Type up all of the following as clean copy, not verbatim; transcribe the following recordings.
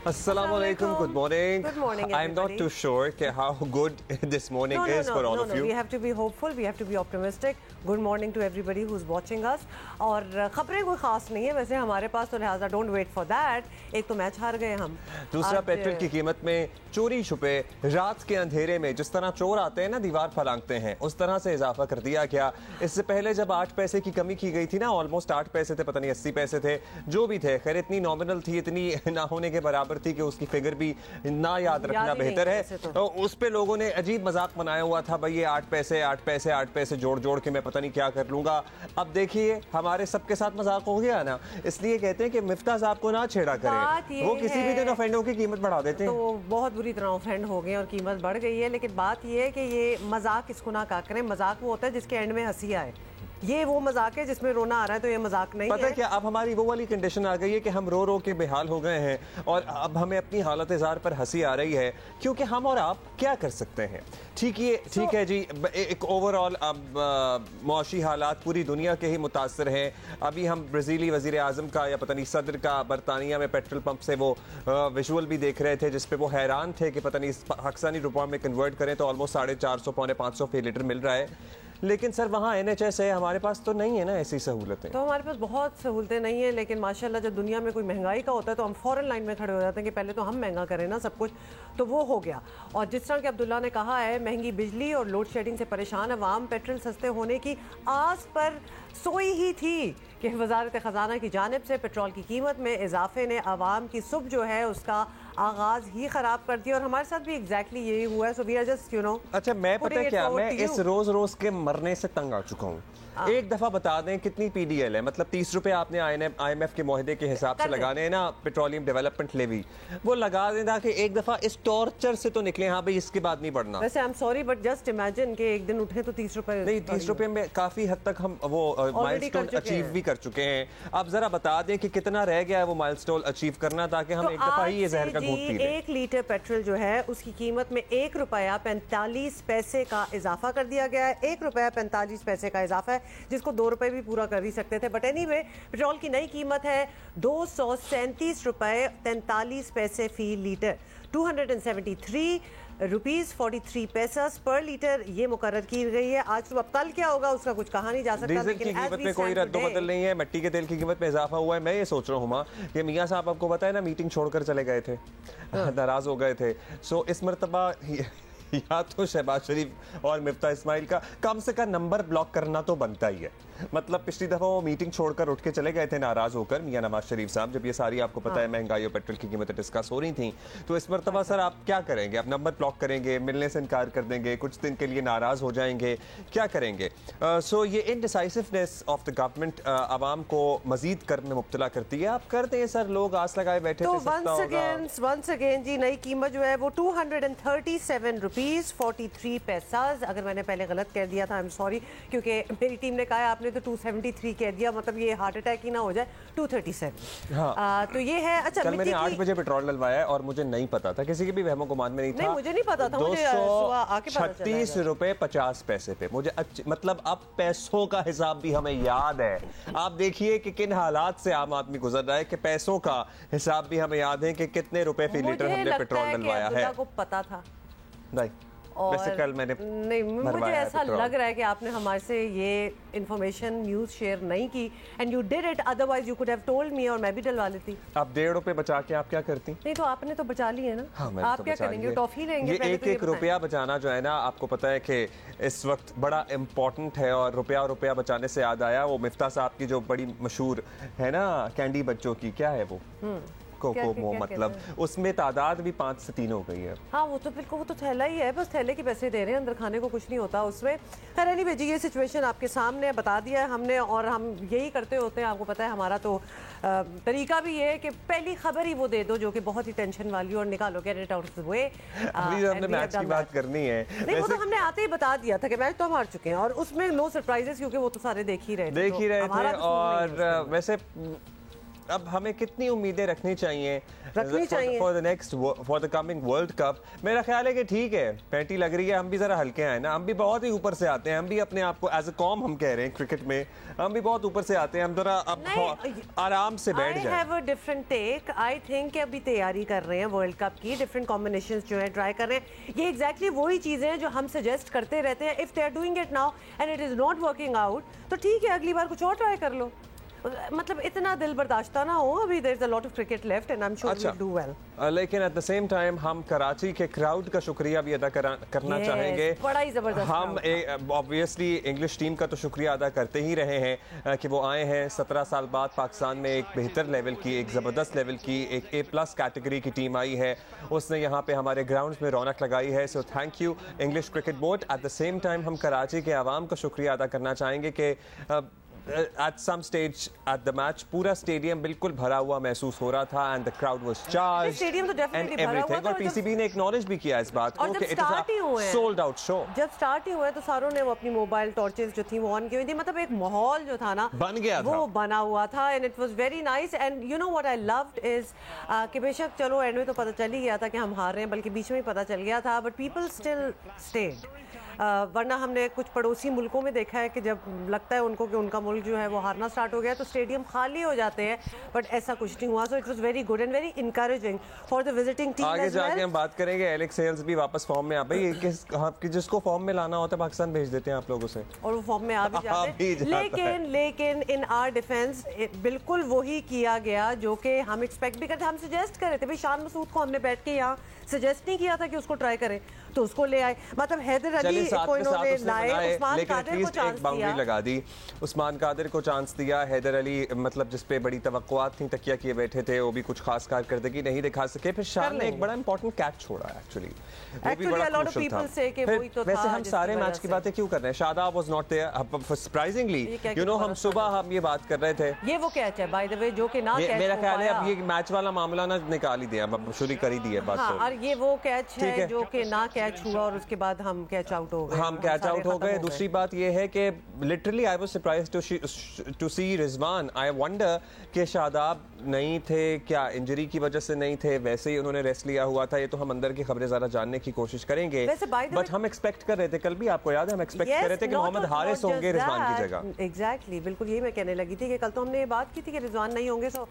Assalamualaikum. Good morning. Good morning, I'm not everybody. too sure how good this morning is for all of you. We have to be hopeful. We have to be optimistic. Good morning to everybody who's watching us. और खबरें कोई खास नहीं है वैसे हमारे पास, तो लिहाजा डोंट वेट फॉर दैट। एक तो मैच हार गए हम। दूसरा, पेट्रोल की कीमत में चोरी छुपे रात के अंधेरे में जिस तरह चोर आते हैं ना, दीवार फलांगते हैं, उस तरह से इजाफा कर दिया गया। इससे पहले जब 8 पैसे की कमी की गई थी ना, ऑलमोस्ट 8 पैसे थे, पता नहीं 80 पैसे थे, जो भी थे, खैर इतनी नॉमिनल थी, इतनी ना होने के बराबर थी कि उसकी फिगर भी ना याद रखना बेहतर है। तो उस पे लोगों ने अजीब मजाक बनाया हुआ था, भाई ये 8 पैसे जोड़ जोड़ के मैं पता नहीं क्या कर लूंगा। अब देखिए हमारे सबके साथ मजाक हो गया ना, इसलिए कहते हैं कि मिफ्ता साहब को ना छेड़ा करें, वो किसी भी दिन ऑफेंड होकर कीमत बढ़ा देते हैं। तो बहुत बुरी तरह ऑफेंड हो गए और कीमत बढ़ गई है। लेकिन बात ये है कि ये मजाक इसको ना करें। मजाक वो होता है जिसके एंड में हंसी आए। ये वो मजाक है जिसमें रोना आ रहा है, तो ये मजाक नहीं है। पता है क्या, अब हमारी वो वाली कंडीशन आ गई है कि हम रो रो के बेहाल हो गए हैं और अब हमें अपनी हालत जार पर हंसी आ रही है, क्योंकि हम और आप क्या कर सकते हैं। ठीक है जी, एक ओवरऑल अब मौशी हालात पूरी दुनिया के ही मुतासर हैं। अभी हम ब्राज़ीली वज़ीर आज़म का या पता नहीं सदर का बरतानिया में पेट्रोल पंप से वो विजुअल भी देख रहे थे, जिसपे वो हैरान थे कि पता नहीं पाकिस्तानी रुपये में कन्वर्ट करें तो ऑलमोस्ट 450 पौने 500 फी लीटर मिल रहा है। लेकिन सर वहाँ NHS है, हमारे पास तो नहीं है ना ऐसी सहूलतें। तो हमारे पास बहुत सहूलतें नहीं है, लेकिन माशाल्लाह जब दुनिया में कोई महंगाई का होता है तो हम फौरन लाइन में खड़े हो जाते हैं कि पहले तो हम महंगा करें ना सब कुछ। तो वो हो गया। और जिस तरह कि अब्दुल्ला ने कहा है, महंगी बिजली और लोड शेडिंग से परेशान अवाम पेट्रोल सस्ते होने की आस पर सोई ही थी कि वजारत ख़जाना की जानिब से पेट्रोल की कीमत में इजाफे ने अवाम की सुबह जो है उसका आगाज ही खराब कर दिया। और हमारे साथ भी एग्जैक्टली यही हुआ है। सो वी आर जस्ट अच्छा, मैं पता है क्या, मैं इस रोज के मरने से तंग आ चुका हूँ। एक दफा बता दें कितनी PDL है, मतलब 30 रुपए आपने IMF के मुआहदे के हिसाब से लगाने हैं ना, पेट्रोलियम डेवलपमेंट लेवी, वो लगा देना कि एक दफा इस टॉर्चर से तो निकले। हाँ भाई, इसके बाद नहीं बढ़ना। वैसे I am sorry but just imagine कि एक दिन उठे तो 30 रुपए नहीं, 30 रुपए में काफी हद तक हम वो माइलस्टोन अचीव भी कर चुके हैं। अब जरा बता दें कि कितना रह गया है वो माइलस्टोन अचीव करना, ताकि हम एक दफा ही ये जहर का घूंट पी लें। 1 लीटर पेट्रोल जो है उसकी कीमत में 1 रुपया 45 पैसे का इजाफा कर दिया गया है। 1 रुपया 45 पैसे का इजाफा है, जिसको 2 रुपए भी पूरा कर ही सकते थे। बट एनीवे, पेट्रोल की नई कीमत है 237 रुपए 43 पैसे फी लीटर, 273 रुपीज 43 पैसे पर लीटर ये मुकर्रर की गई है आज। तो अब कल क्या होगा उसका कुछ कहा नहीं जा सकता। डीजल की कीमत में कोई रद्द-ओ-बदल नहीं है, मिट्टी के तेल की कीमत में इजाफा हुआ है। मैं ये सोच रहा हूँ कि मियाँ साहब आपको पता है ना, मीटिंग छोड़कर चले गए थे, नाराज हो गए थे। सो इस मरतबा या तो शहबाज शरीफ और मिफ्ता इस्माइल का कम से कम नंबर ब्लॉक करना तो बनता ही है। मतलब पिछली दफा वो मीटिंग छोड़कर उठ के चले गए थे नाराज होकर, मियां नवाज शरीफ साहब, जब ये सारी आपको पता है महंगाई और पेट्रोल की कीमतें डिस्कस हो रही थी। तो इस मरतबा सर आप क्या करेंगे? आप नंबर ब्लॉक करेंगे, मिलने से इनकार कर देंगे, कुछ दिन के लिए नाराज हो जाएंगे, क्या करेंगे? सो ये इनडिसाइसिवनेस ऑफ द गवर्नमेंट आवाम को मजीद कर्म में मुब्तला करती है। आप करते हैं सर, लोग आस लगाए बैठे थे वंस अगेन जी नई कीमत जो है वो 237 रुपीज 43 पैसे। अगर मैंने पहले गलत कह दिया था आई एम सॉरी, क्योंकि मेरी टीम ने कहा आपने तो 273 कह दिया, मतलब ये हार्ट अटैक ही ना हो जाए। 237। हाँ। तो ये है। अच्छा, कल मैंने 8 बजे पेट्रोल डलवाया और मुझे नहीं पता था, किसी के भी वहमो गुमान में नहीं था। नहीं, मुझे नहीं पता था, 236 रुपए 50 पैसे पे मुझे मतलब अब पैसों का हिसाब भी हमें याद है। आप देखिए कि किन हालात से आम आदमी गुजर रहा है, कि पैसों का हिसाब भी हमें याद है कि कितने रुपए फी लीटर हमने पेट्रोल डलवाया है। को पता था नहीं, वैसे कल मैंने नहीं, मुझे ऐसा लग रहा है कि आपने हमारे से ये इंफॉर्मेशन न्यूज़ शेयर नहीं की, and you did it, otherwise you could have told me और मैं भी डलवा लेती। आप 1.5 रुपए बचा के आप क्या करती? नहीं, तो आपने तो बचा लिए ना। हाँ, आप तो क्या करेंगे? टॉफी लेंगे? ये एक रुपया बचाना जो है ना, आपको पता है कि इस वक्त बड़ा इम्पोर्टेंट है। और रुपया बचाने से याद आया, वो मिफ्ता साहब की जो बड़ी मशहूर है ना कैंडी बच्चों की, क्या है वो, कोकोमो, मतलब उसमें तादाद भी 5 से 3 हो गई है। हाँ, वो तो बिल्कुल, वो तो थैला ही है, बस थैले के पैसे दे रहे हैं, अंदर खाने को कुछ नहीं होता उसमें। खैर एनीवे जी, ये सिचुएशन आपके सामने बता दिया है हमने, और हम यही करते होते हैं। आपको पता है हमारा तो तरीका भी है कि पहली खबर ही वो दे दो जो कि बहुत ही टेंशन वाली, और निकालो get it out of the way. अभी हमने मैच की बात करनी है। नहीं, वो तो हमने आते ही बता दिया था कि मैच तो हम हार चुके हैं, और उसमें नो सरप्राइजेस, क्योंकि वो तो सारे देख ही रहे थे। और वैसे अब हमें कितनी उम्मीदें रखनी चाहिए रखनी चाहिए for the coming world cup. मेरा ख्याल है कि ठीक है, पैंटी लग रही है, हम भी जरा हल्के आए ना, हम भी बहुत ही ऊपर से आते हैं, हम भी अपने आप को एज अ कॉम हम कह रहे हैं क्रिकेट में हम भी बहुत ऊपर से आते हैं, हम जरा अब आराम से बैठ जाए। I have a different take. I think कि अभी तैयारी कर रहे हैं वर्ल्ड कप की, डिफरेंट कॉम्बिनेशंस जो है ट्राई कर रहे हैं। ये एग्जैक्टली वही चीजें हैं जो हम सजेस्ट करते रहते हैं। If they are doing it now and it is not working out तो ठीक है, अगली बार कुछ और ट्राई कर लो। मतलब इतना दिल बर्दाश्त ना हो, अभी there is a lot of cricket left and I am sure we will do well. लेकिन एट द सेम टाइम हम कराची के क्राउड का शुक्रिया भी अदा करना चाहेंगे। बड़ा ही जबरदस्त। हम ऑब्वियसली इंग्लिश टीम का तो शुक्रिया अदा करते ही रहे हैं कि वो आए हैं 17 साल बाद पाकिस्तान में, एक बेहतर लेवल की, एक ज़बरदस्त लेवल की, एक A+ कैटेगरी की टीम आई है, उसने यहाँ पे हमारे ग्राउंड्स में रौनक लगाई है। So thank you English cricket board. Eight the same time हम कराची के आवाम का शुक्रिया अदा करना चाहेंगे कि at some stage at the match पूरा स्टेडियम बिल्कुल भरा हुआ महसूस हो रहा था and the crowd was charged stadium तो डेफिनेटली भरा हुआ था। और पीसीबी ने एक्नॉलेज भी किया इस बात को कि it is sold out show. जब स्टार्ट ही हुआ तो सारों ने वो अपनी मोबाइल टॉर्चेस जो थी वो ऑन की हुई थी, मतलब एक माहौल जो था ना बन गया था, वो बना हुआ था and it was very nice. And you know what I loved is कि बेशक चलो एंड में तो पता चल ही गया था कि हम हार रहे हैं, बल्कि बीच में ही पता चल गया था, बट पीपल स्टिल स्टेड। वरना हमने कुछ पड़ोसी मुल्कों में देखा है कि जब लगता है उनको कि उनका मुल्क जो है वो हारना स्टार्ट हो गया तो स्टेडियम खाली हो जाते हैं, बट ऐसा कुछ नहीं हुआ। So it was very good and very encouraging for the visiting team. आगे जाके हम बात करेंगे, एलेक्स हेल्स भी वापस फॉर्म में आ गई, जिसको फॉर्म में लाना होता है पाकिस्तान भेज देते हैं आप लोगों से और वो फॉर्म में आ भी जाते हैं। लेकिन इन आवर डिफेंस बिल्कुल वही किया गया जो कि हम एक्सपेक्ट भी करते, हम सजेस्ट कर रहे थे। भाई शान मसूद को हमने बैठ के यहाँ सजेस्ट नहीं किया था कि उसको ट्राई करें, तो उसको ले आए। मतलब हैदर अली को इन्होंने लाए, उस्मान कादिर को चांस दिया, लगा दी, उस्मान कादिर को चांस दिया। हैदर अली मतलब जिस पे बड़ी तवक्कुआत थी, तकिया किए बैठे थे, वो भी कुछ खास कारकर्दगी नहीं दिखा सके। फिर शान ने एक बड़ा इंपॉर्टेंट कैच छोड़ा एक्चुअली, वो भी बड़ा क्रूशियल था। वैसे हम सारे मैच की बातें क्यों कर रहे हैं? Shadab was not there surprisingly, you know. हम सुबह हम ये बात कर रहे थे, ये वो कैच है बाय द वे जो कि ना कैच, मेरा ख्याल है अब ये मैच वाला मामला ना निकाल ही दिया, अब शुरू कर ही दी है बात। और ये वो कैच है जो कि ना कैच हुआ और उसके बाद हम कैच आउट हो गए, हम कैच आउट हो गए। दूसरी बात ये है कि literally I was surprised to see Rizwan. I wonder कि शादाब नहीं थे क्या, इंजरी की वजह से नहीं थे, वैसे ही उन्होंने रेस्ट लिया हुआ था। ये तो हम अंदर की खबरें ज़रा जानने की कोशिश करेंगे, बट हम एक्सपेक्ट कर रहे थे, कल भी आपको याद है हम एक्सपेक्ट कर रहे थे कि मोहम्मद हारिस होंगे रिजवान की जगह। एग्जैक्टली, बिल्कुल यही मैं कहने लगी थी कि कल तो हमने ये बात की थी कि रिजवान नहीं होंगे। सो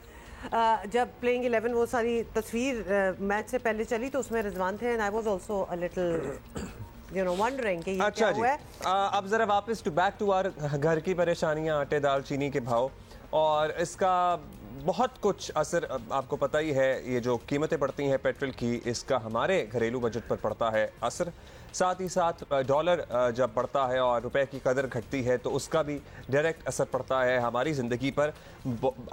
जब प्लेइंग 11 वो सारी तस्वीर मैच से पहले चली तो उसमें रिजवान थे and I was also a little you know wondering कि ये क्या हुआ है। अब जरा वापस बैक टू आवर घर की परेशानियां, आटे दाल चीनी के भाव, और इसका बहुत कुछ असर आपको पता ही है। ये जो कीमतें बढ़ती हैं पेट्रोल की, इसका हमारे घरेलू बजट पर पड़ता है असर। साथ ही साथ डॉलर जब बढ़ता है और रुपए की कदर घटती है तो उसका भी डायरेक्ट असर पड़ता है हमारी ज़िंदगी पर।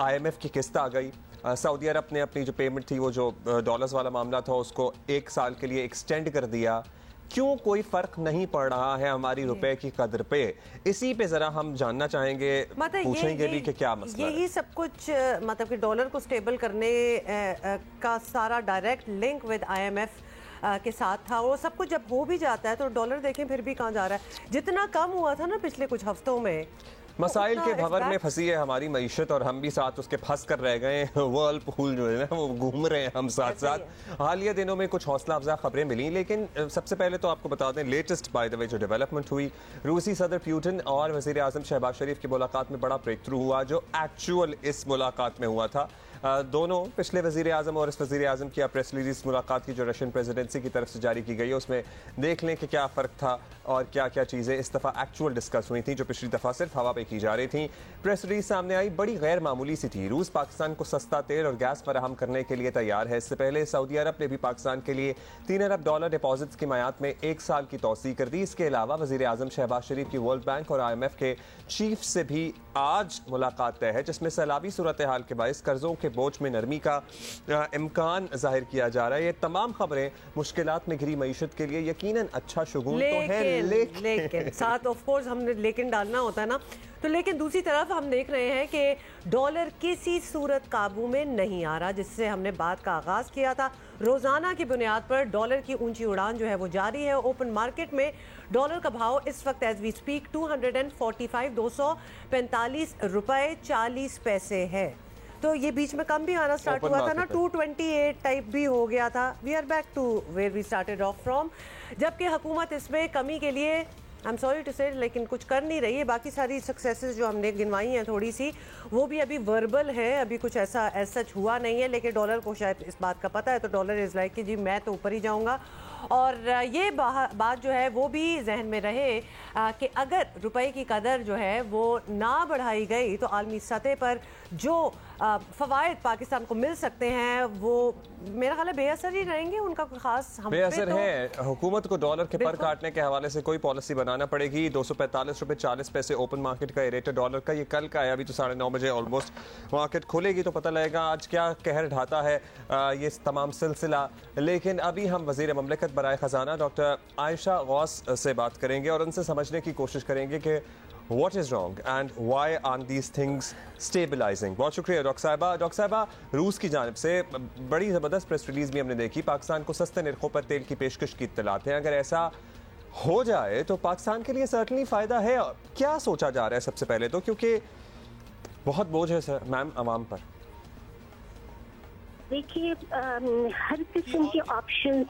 IMF की किस्त आ गई, सऊदी अरब ने अपनी जो पेमेंट थी, वो जो डॉलर्स वाला मामला था, उसको 1 साल के लिए एक्सटेंड कर दिया। क्यों कोई फर्क नहीं पड़ रहा है हमारी रुपए की कदर पे? इसी पे जरा हम जानना चाहेंगे, पूछेंगे भी कि क्या मसला है। यही सब कुछ मतलब कि डॉलर को स्टेबल करने का सारा डायरेक्ट लिंक विद IMF के साथ था। और सब कुछ जब हो भी जाता है तो डॉलर देखें फिर भी कहाँ जा रहा है। जितना कम हुआ था ना पिछले कुछ हफ्तों में, मसाइल के भंवर में फंसी है हमारी मईशत और हम भी साथ उसके फंस कर रह गए। वर्ल्ड पूल जो है ना वो घूम रहे हैं हम साथ साथ। हालिया दिनों में कुछ हौसला अफजा खबरें मिली, लेकिन सबसे पहले तो आपको बता दें लेटेस्ट बाय द वे जो डेवलपमेंट हुई, रूसी सदर पुतिन और वज़ीर आज़म शहबाज शरीफ की मुलाकात में बड़ा ब्रेक थ्रू हुआ जो एक्चुअल इस मुलाकात में हुआ था। दोनों पिछले वज़ीर आज़म और इस वज़ीर आज़म की प्रेस रिलीज मुलाकात की जो रशियन प्रेसिडेंसी की तरफ से जारी की गई है उसमें देख लें कि क्या फ़र्क था और क्या क्या चीज़ें इस दफ़ा एक्चुअल डिस्कस हुई थी जो पिछली दफ़ा सिर्फ हवा पे की जा रही थी। प्रेस रिलीज सामने आई, बड़ी गैर मामूली सी थी। रूस पाकिस्तान को सस्ता तेल और गैस फराहम करने के लिए तैयार है। इससे पहले सऊदी अरब ने भी पाकिस्तान के लिए $3 अरब डिपॉजिट्स की मयाद में 1 साल की तौसीह कर दी। इसके अलावा वज़ीर आज़म शहबाज शरीफ की वर्ल्ड बैंक और IMF के चीफ से भी आज मुलाकात तय है, जिसमें सैलाबी सूरत हाल के बायस कर्जों के बोझ में नरमी का इम्कान जाहिर किया जा रहा है। ये तमाम खबरें मुश्किलात में घिरी मईशत के लिए यकीनन अच्छा शुगून तो है, लेकिन साथ ऑफ कोर्स हमने लेकिन डालना होता है ना। तो लेकिन दूसरी तरफ हम देख रहे हैं कि डॉलर किसी सूरत काबू में नहीं आ रहा, जिससे हमने बात का आगाज किया था। रोजाना की बुनियाद पर डॉलर की ऊंची उड़ान जो है वो जारी है। ओपन मार्केट में डॉलर का भाव इस वक्त एज वी स्पीक 245 245 रुपए 40 पैसे है। तो ये बीच में कम भी आना स्टार्ट हुआ था ना, 228 टाइप भी हो गया था। We are back to where we started off from, जबकि हुकूमत इसमें कमी के लिए आई एम सॉरी टू से लेकिन कुछ कर नहीं रही है। बाकी सारी सक्सेसेस जो हमने गिनवाई हैं थोड़ी सी, वो भी अभी वर्बल है, अभी कुछ ऐसा सच हुआ नहीं है। लेकिन डॉलर को शायद इस बात का पता है, तो डॉलर इज़ लाइक कि जी मैं तो ऊपर ही जाऊंगा। और ये बात जो है वो भी जहन में रहे कि अगर रुपए की कदर जो है वो ना बढ़ाई गई तो आलमी सतह पर जो फ़वाइद पाकिस्तान को मिल सकते हैं वो मेरा ख्याल है बेअसर ही रहेंगे। उनका कोई खास हम बेअसर है। हुकूमत को डॉलर के पर काटने के हवाले से कोई पॉलिसी बनाना पड़ेगी। 245 रुपए 40 पैसे ओपन मार्केट का रेट है डॉलर का, ये कल का है। अभी तो 9:30 बजे ऑलमोस्ट मार्केट खुलेगी तो पता लगेगा आज क्या कहर ढाता है ये तमाम सिलसिला। लेकिन अभी हम वज़ीर ममलिकत बराए ख़जाना डॉक्टर आयशा गौस से बात करेंगे और उनसे समझने की कोशिश करेंगे कि What is wrong and why aren't these things stabilizing? बहुत शुक्रिया डॉक्टर साहिबा। डॉक्टर साहिबा, रूस की जानिब से बड़ी ज़बरदस्त प्रेस रिलीज़ भी हमने देखी, पाकिस्तान को सस्ते निर्खों पर तेल की पेशकश की इत्तलात हैं। अगर ऐसा हो जाए तो पाकिस्तान के लिए सर्टनली फ़ायदा है। क्या सोचा जा रहा है सबसे पहले तो, क्योंकि बहुत बोझ है सर मैम अवाम पर। देखिए, हर किस्म के ऑप्शन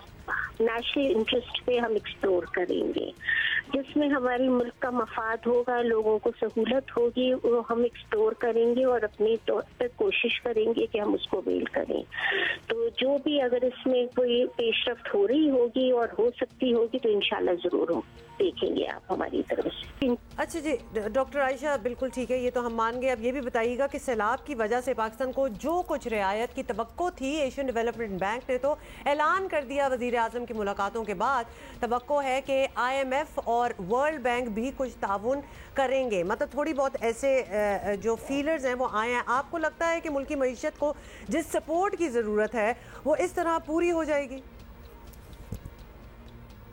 नेशनल इंटरेस्ट पे हम एक्सप्लोर करेंगे, जिसमें हमारे मुल्क का मफाद होगा, लोगों को सहूलत होगी, वो हम एक्सप्लोर करेंगे और अपने तौर पर कोशिश करेंगे कि हम उसको अवेल करें। तो जो भी अगर इसमें कोई पेशरफ्त हो रही होगी और हो सकती होगी तो इंशाल्लाह ज़रूर हो देखेंगे आप हमारी तरफ से। अच्छा जी डॉक्टर आयशा, बिल्कुल ठीक है, ये तो हम मान गए। अब ये भी बताइएगा कि सैलाब की वजह से पाकिस्तान को जो कुछ रियायत की तवक्को थी, एशियन डेवलपमेंट बैंक ने तो ऐलान कर दिया वज़ीर आज़म की मुलाकातों के बाद, तवक्को है कि IMF और वर्ल्ड बैंक भी कुछ ताउन करेंगे। मतलब थोड़ी बहुत ऐसे जो फीलर्स हैं वो आए हैं। आपको लगता है कि मुल्की मईशत को जिस सपोर्ट की ज़रूरत है वो इस तरह पूरी हो जाएगी?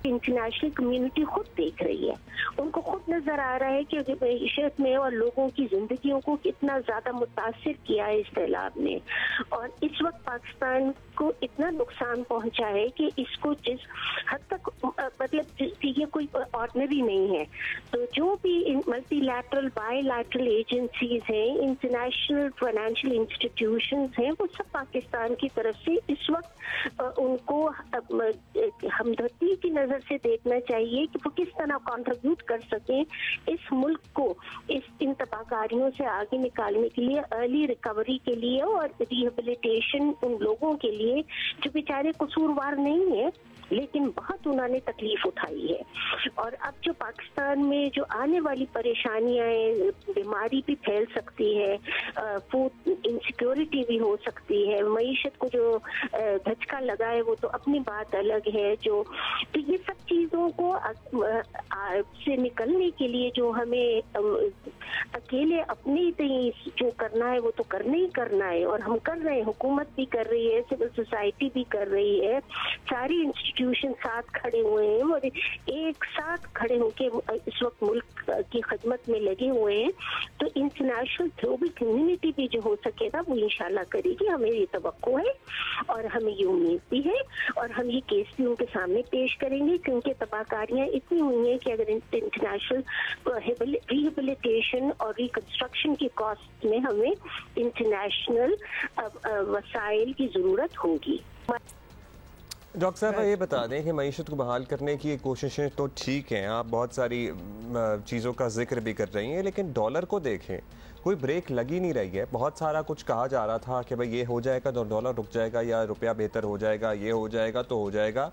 इंटरनेशनल कम्युनिटी खुद देख रही है, उनको खुद नजर आ रहा है कि मईशत में और लोगों की जिंदगियों को कितना ज्यादा मुतासिर किया है इस सैलाब ने। और इस वक्त पाकिस्तान को इतना नुकसान पहुंचा है कि इसको जिस हद तक मतलब ये कोई ऑर्डिनरी नहीं है। तो जो भी मल्टीलैटरल बायलैटरल एजेंसीज हैं, इंटरनेशनल फाइनेंशियल इंस्टीट्यूशंस हैं, वो सब पाकिस्तान की तरफ से इस वक्त उनको हमदर्दी की नजर से देखना चाहिए कि वो किस तरह कंट्रीब्यूट कर सकें इस मुल्क को इन तबाहकारियों से आगे निकालने के लिए, अर्ली रिकवरी के लिए और रिहेबिलिटेशन उन लोगों के लिए जो बेचारे कसूरवार नहीं है लेकिन बहुत उन्होंने तकलीफ उठाई है। और अब जो पाकिस्तान में जो आने वाली परेशानियां हैं, बीमारी भी फैल सकती है, फूड इनसिक्योरिटी भी हो सकती है, मईशत को जो धचका लगा है वो तो अपनी बात अलग है। जो तो ये सब चीज़ों को से निकलने के लिए जो हमें अकेले अपने ही जो करना है वो तो करना ही करना है, और हम कर रहे हैं, हुकूमत भी कर रही है, सिविल सोसाइटी भी कर रही है, सारी इंस्टीट्यूशन साथ खड़े हुए हैं और एक साथ खड़े होके इस वक्त मुल्क की खिदमत में लगे हुए हैं। तो इंटरनेशनल ग्लोबल कम्युनिटी भी जो हो सकेगा वो इंशाल्लाह करेगी, हमें ये तवक्को है और हमें ये उम्मीद भी है, और हम ये केस भी उनके सामने पेश करेंगे क्योंकि तबाहकारियां इतनी हुई हैं कि अगर इंटरनेशनल रिहेबिलिटेशन और रिकंस्ट्रक्शन की कॉस्ट में हमें इंटरनेशनल वसाइल की जरूरत होगी। डॉक्टर साहब ये बता दें कि मईशत को बहाल करने की कोशिशें तो ठीक हैं, आप बहुत सारी चीज़ों का जिक्र भी कर रही हैं, लेकिन डॉलर को देखें, कोई ब्रेक लगी नहीं रही है। बहुत सारा कुछ कहा जा रहा था कि भाई ये हो जाएगा तो डॉलर रुक जाएगा या रुपया बेहतर हो जाएगा, ये हो जाएगा तो हो जाएगा,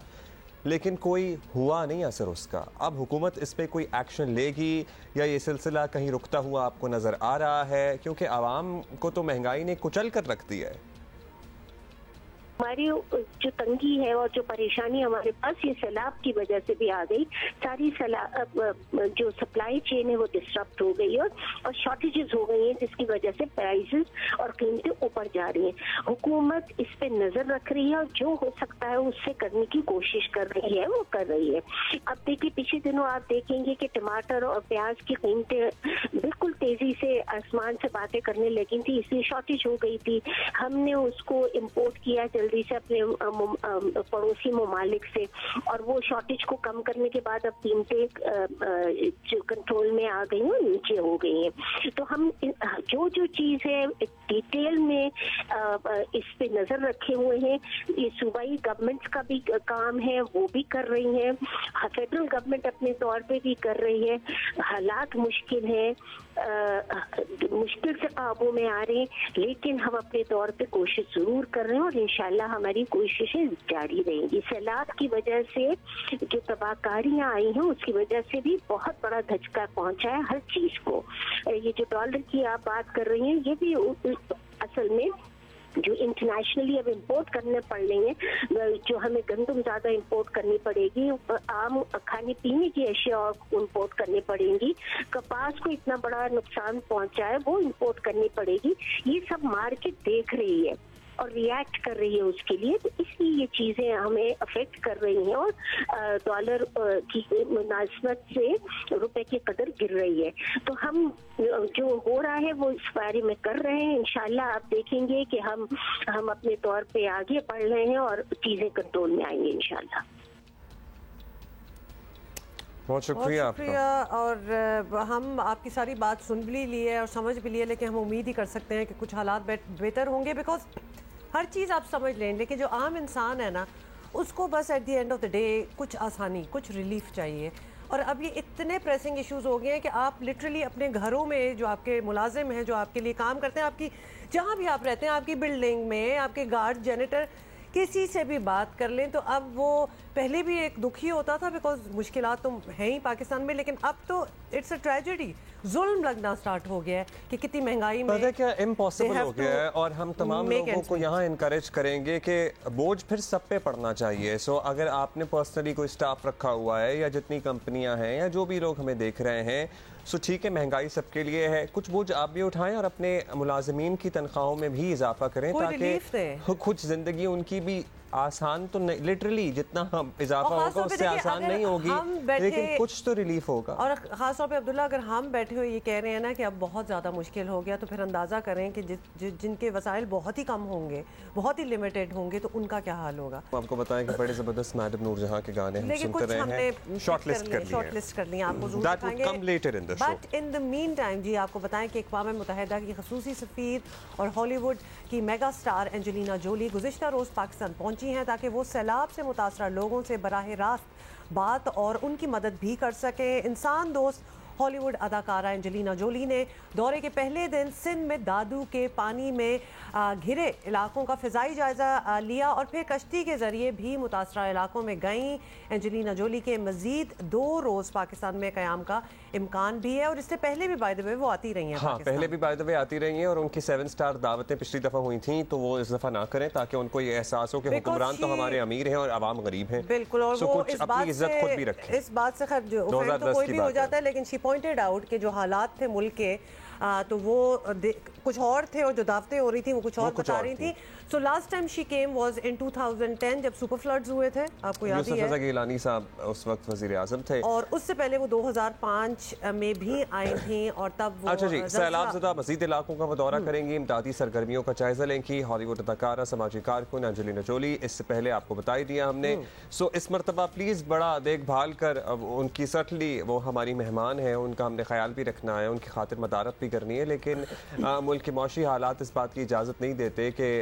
लेकिन कोई हुआ नहीं असर उसका। अब हुकूमत इस पर कोई एक्शन लेगी या ये सिलसिला कहीं रुकता हुआ आपको नज़र आ रहा है? क्योंकि आवाम को तो महंगाई ने कुचल कर रख दी है। हमारी जो तंगी है और जो परेशानी हमारे पास ये सैलाब की वजह से भी आ गई, सारी जो सप्लाई चेन है वो डिस्टर्ब हो गई और शॉर्टेजेस हो गई हैं, जिसकी वजह से प्राइसेस और कीमतें ऊपर जा रही हैं। हुकूमत इस पे नजर रख रही है और जो हो सकता है उससे करने की कोशिश कर रही है, वो कर रही है। अब देखिए, पिछले दिनों आप देखेंगे कि टमाटर और प्याज की कीमतें बिल्कुल तेजी से आसमान से बातें करने लगी थी, इसलिए शॉर्टेज हो गई थी। हमने उसको इम्पोर्ट किया जल्दी से अपने पड़ोसी ममालिक से, और वो शॉर्टेज को कम करने के बाद अब कीमतें जो कंट्रोल में आ गई हैं, नीचे हो गई हैं। तो हम जो जो चीज़ है डिटेल में इस पे नजर रखे हुए हैं। ये सूबाई गवर्नमेंट्स का भी काम है, वो भी कर रही है, फेडरल गवर्नमेंट अपने तौर पे भी कर रही है। हालात मुश्किल है, मुश्किल से काबू में आ रहे हैं, लेकिन हम अपने तौर पे कोशिश जरूर कर रहे हैं और इंशाल्लाह हमारी कोशिशें जारी रहेंगी। सैलाब की वजह से जो तबाहकारियां आई हैं उसकी वजह से भी बहुत बड़ा धचका पहुंचा है हर चीज को। ये जो डॉलर की आप बात कर रही हैं, ये भी असल में जो इंटरनेशनली अब इंपोर्ट करने पड़ रही हैं, जो हमें गंदम ज़्यादा इंपोर्ट करनी पड़ेगी, आम खाने पीने की अशिया इंपोर्ट करनी पड़ेंगी, कपास को इतना बड़ा नुकसान पहुंचा है वो इंपोर्ट करनी पड़ेगी। ये सब मार्केट देख रही है और रिएक्ट कर रही है उसके लिए, तो इसलिए ये चीज़ें हमें अफेक्ट कर रही हैं और डॉलर की मुनासिबत से रुपए की कदर गिर रही है। तो हम जो हो रहा है वो इस बारे में कर रहे हैं। इंशाल्लाह आप देखेंगे कि हम अपने तौर पे आगे बढ़ रहे हैं और चीज़ें कंट्रोल में आएंगी इंशाल्लाह। बहुत शुक्रिया आपका। और हम आपकी सारी बात सुन भी ली है और समझ भी ली है, लेकिन हम उम्मीद ही कर सकते हैं कि कुछ हालात बेहतर होंगे, बिकॉज हर चीज़ आप समझ लें, लेकिन जो आम इंसान है ना, उसको बस at the end of the day कुछ आसानी, कुछ रिलीफ चाहिए। और अब ये इतने प्रेसिंग इश्यूज हो गए हैं कि आप लिटरली अपने घरों में जो आपके मुलाजिम हैं, जो आपके लिए काम करते हैं, आपकी जहाँ भी आप रहते हैं, आपकी बिल्डिंग में आपके गार्ड, जेनेटर, किसी से भी बात कर लें तो अब वो पहले भी एक दुखी होता था बिकॉज मुश्किलात तो हैं ही पाकिस्तान में, लेकिन अब तो इट्स अ ट्रेजेडी, जुल्म लगना स्टार्ट हो गया है कि कितनी महंगाई में पता क्या इम्पॉसिबल हो गया है। और हम तमाम लोगों को यहाँ इनकरेज करेंगे कि बोझ फिर सब पे पड़ना चाहिए। सो अगर आपने पर्सनली कोई स्टाफ रखा हुआ है या जितनी कंपनियां हैं या जो भी लोग हमें देख रहे हैं, सो ठीक है, महंगाई सबके लिए है, कुछ बोझ आप भी उठाएं और अपने मुलाजिमीन की तनख्वाहों में भी इजाफा करें ताकि कुछ जिंदगी उनकी भी आसान तो नहीं, लिटरली जितना हम इजाफा होगा उससे आसान नहीं होगी, लेकिन कुछ तो रिलीफ होगा। और खास तौर पे अब्दुल्ला, अगर हम बैठे हुए ये कह रहे हैं ना कि अब बहुत ज़्यादा मुश्किल हो गया, तो फिर अंदाज़ा करें कि जिनके वसाइल बहुत ही कम होंगे, बहुत ही लिमिटेड होंगे, तो उनका क्या हाल होगा। आपको बताएं कि बड़े ज़बरदस्त मैडम नूरजहां के गाने हम सुनते रहे हैं, शॉर्टलिस्ट कर लिए, आपको ज़रूर दिखाएंगे। But in the mean time जी आपको बताएं कि अक़वाम मुत्तहिदा की ख़ुसूसी सफ़ीर और हॉलीवुड की मेगा स्टार एंजेलिना जोली गुज़िश्ता रोज़ पाकिस्तान पहुंची हैं ताकि वो सैलाब से मुतासरा लोगों से बराह रास्त बात और उनकी मदद भी कर सकें। इंसान दोस्त हॉलीवुड अदाकारा एंजेलिना जोली ने दौरे के पहले दिन सिंध में दादू के पानी में घिरे इलाकों का फ़िज़ाई जायज़ा लिया और फिर कश्ती के ज़रिए भी मुतासरा इलाकों में गईं। एंजेलिना जोली के मज़ीद 2 रोज़ पाकिस्तान में क़याम का इम्कान भी है और इससे पहले भी बाय द वे वो आती रही हैं। हाँ, पहले भी बाय द वे आती रही हैं और उनकी 7 स्टार दावतें पिछली दफ़ा हुई थी, तो वो इस दफ़ा ना करें ताकि उनको ये एहसास हो कि हुक्मरान तो हमारे अमीर हैं और आवाम गरीब हैं। बिल्कुल, और वो इस बात से खैर जो तो कोई भी हो जाता है, लेकिन शी पॉइंटेड आउट के जो हालात थे मुल्क के तो वो कुछ और थे और जो दावतें हो रही थी वो कुछ और बता रही थी। So last time she came was in 2010 जब सुपर फ्लड्स हुए थे, आपको याद ही है। यूसुफ गिलानी साहब उस वक्त वज़ीर आज़म थे और उससे पहले वो 2005 में भी आई थी और तब वो अच्छा जी सैलाब ज़दा मज़ीद इलाकों का वो दौरा करेंगी, इमदादी सरगर्मियों का जायजा लेंगी। हॉलीवुड अदाकारा, समाजी कारकुन एंजेलिना जोली, इससे पहले आपको बता ही दिया हमने। सो इस मरतबा प्लीज़ बड़ा देखभाल कर उनकी, सर्टली वो हमारी मेहमान है, उनका हमने ख्याल भी रखना है, उनकी खातिर मदारत भी करनी है, लेकिन मुल्क के मौशी हालात इस बात की इजाज़त नहीं देते कि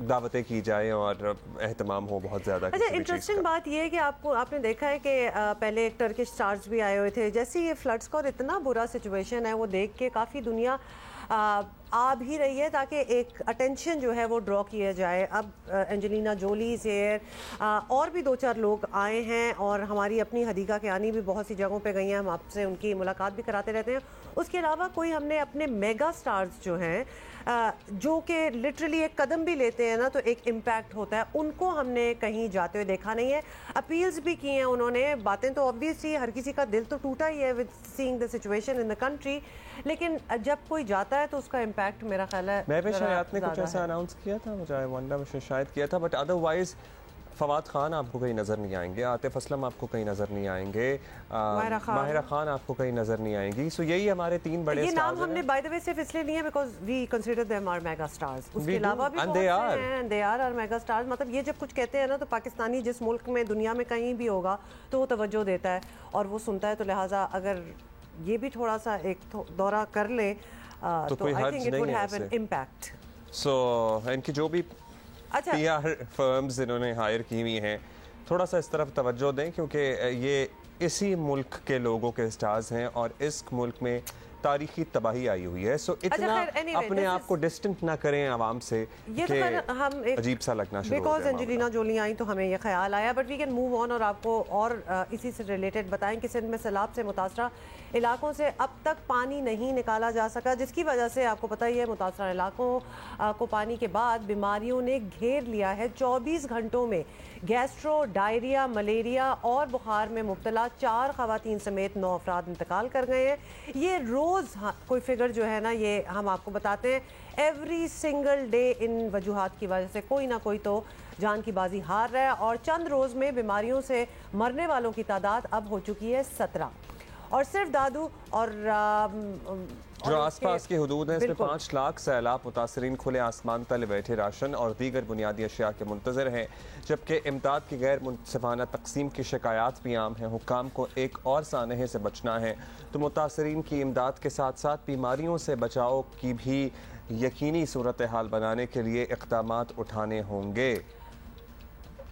दावतें की जाए और एहतमाम हो बहुत ज़्यादा। अच्छा, इंटरेस्टिंग बात यह है कि आपने देखा है कि पहले एक टर्किश स्टार्स भी आए हुए थे, जैसे ये फ्लड्स का और इतना बुरा सिचुएशन है वो देख के काफ़ी दुनिया आ भी रही है ताकि एक अटेंशन जो है वो ड्रॉ किया जाए। अब एंजेलिना जोली से और भी 2-4 लोग आए हैं और हमारी अपनी हदीका के आनी भी बहुत सी जगहों पे गई हैं, हम आपसे उनकी मुलाकात भी कराते रहते हैं। उसके अलावा कोई हमने अपने मेगा स्टार्स जो हैं जो कि लिटरली एक कदम भी लेते हैं ना तो एक इम्पैक्ट होता है, उनको हमने कहीं जाते हुए देखा नहीं है। अपील्स भी की हैं उन्होंने, बातें तो ऑब्वियसली हर किसी का दिल तो टूटा ही है with seeing the situation in the country, लेकिन जब कोई जाता है तो उसका इम्पैक्ट मेरा ख्याल है मैं भी शायद ने कुछ ऐसा अनाउंस किया था, मुझे वंडा में शायद किया था, बट अदरवाइज फवाद खान आपको कहीं नज़र नहीं आएंगे, आतिफ असलम आपको कहीं नज़र नहीं आएंगे, माहिरा खान आपको कहीं नज़र नहीं आएंगी। सो यही हमारे 3 बड़े ये नाम हमने बाय द वे सिर्फ इसलिए नहीं है because we consider them are mega stars. उसके अलावा भी बहुत हैं, दे आर मेगा स्टार्स। मतलब ये जब कुछ कहते हैं ना तो पाकिस्तानी जिस मुल्क में दुनिया में कहीं भी होगा तो वो तवज्जो देता है और वो सुनता है, तो लिहाजा अगर ये भी थोड़ा सा एक दौरा कर ले तो I think it would have an impact. So इनकी जो भी PR फर्म्स इन्होंने हायर की हुई हैं थोड़ा सा इस तरफ तवज्जो दें, क्योंकि ये इसी मुल्क के लोगों के स्टार्स हैं और इस मुल्क में तारीखी तबाही आई हुई है। सो इतना अपने आप को डिस्टेंट ना करें आवाम से, ये तो हम अजीब सा लगना शुरू हो गया। बिकॉज एंजेलिना जोली आई तो हमें ये ख्याल आया, but we can move on और आपको और इसी से रिलेटेड बताएं कि सिंध में सैलाब से मुतासरा इलाकों से अब तक पानी नहीं निकाला जा सका, जिसकी वजह से आपको पता ही है मुतासरा इलाकों को पानी के बाद बीमारियों ने घेर लिया है। 24 घंटों में गैस्ट्रो, डायरिया, मलेरिया और बुखार में मुब्तला 4 खवातीन समेत 9 अफराद इंतकाल कर गए हैं। ये रोज़ कोई फिगर जो है ना ये हम आपको बताते हैं एवरी सिंगल डे इन वजूहात की वजह से कोई ना कोई तो जान की बाजी हार रहा है और चंद रोज़ में बीमारियों से मरने वालों की तादाद अब हो चुकी है 17। और सिर्फ दादू और जो आसपास की हुदूद है इसमें 5 लाख सैलाब मुतासरीन खुले आसमान तले बैठे राशन और दीगर बुनियादी अशिया के मुंतजर हैं, जबकि इमदाद की गैर मुनसिफाना तकसीम की शिकायत भी आम है। हुक्काम को एक और सानहे से बचना है तो मुतासरीन की इमदाद के साथ साथ बीमारियों से बचाव की भी यकीनी सूरत हाल बनाने के लिए इक़दामात उठाने होंगे।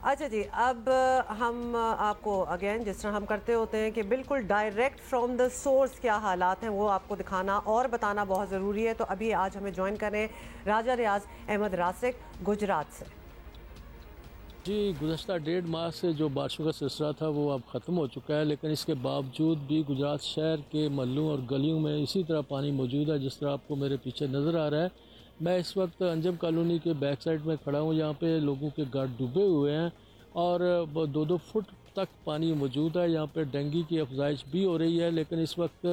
अच्छा जी, अब हम आपको अगेन जिस तरह हम करते होते हैं कि बिल्कुल डायरेक्ट फ्रॉम द सोर्स क्या हालात हैं वो आपको दिखाना और बताना बहुत ज़रूरी है। तो अभी आज हमें ज्वाइन करें राजा रियाज अहमद रासिक गुजरात से। जी, गुज़श्ता 1.5 माह से जो बारिशों का सिलसिला था वो अब ख़त्म हो चुका है, लेकिन इसके बावजूद भी गुजरात शहर के महलों और गलियों में इसी तरह पानी मौजूद है जिस तरह आपको मेरे पीछे नज़र आ रहा है। मैं इस वक्त अंजम कॉलोनी के बैक साइड में खड़ा हूँ, यहाँ पे लोगों के घर डूबे हुए हैं और 2-2 फुट तक पानी मौजूद है। यहाँ पे डेंगू की अफजाइश भी हो रही है, लेकिन इस वक्त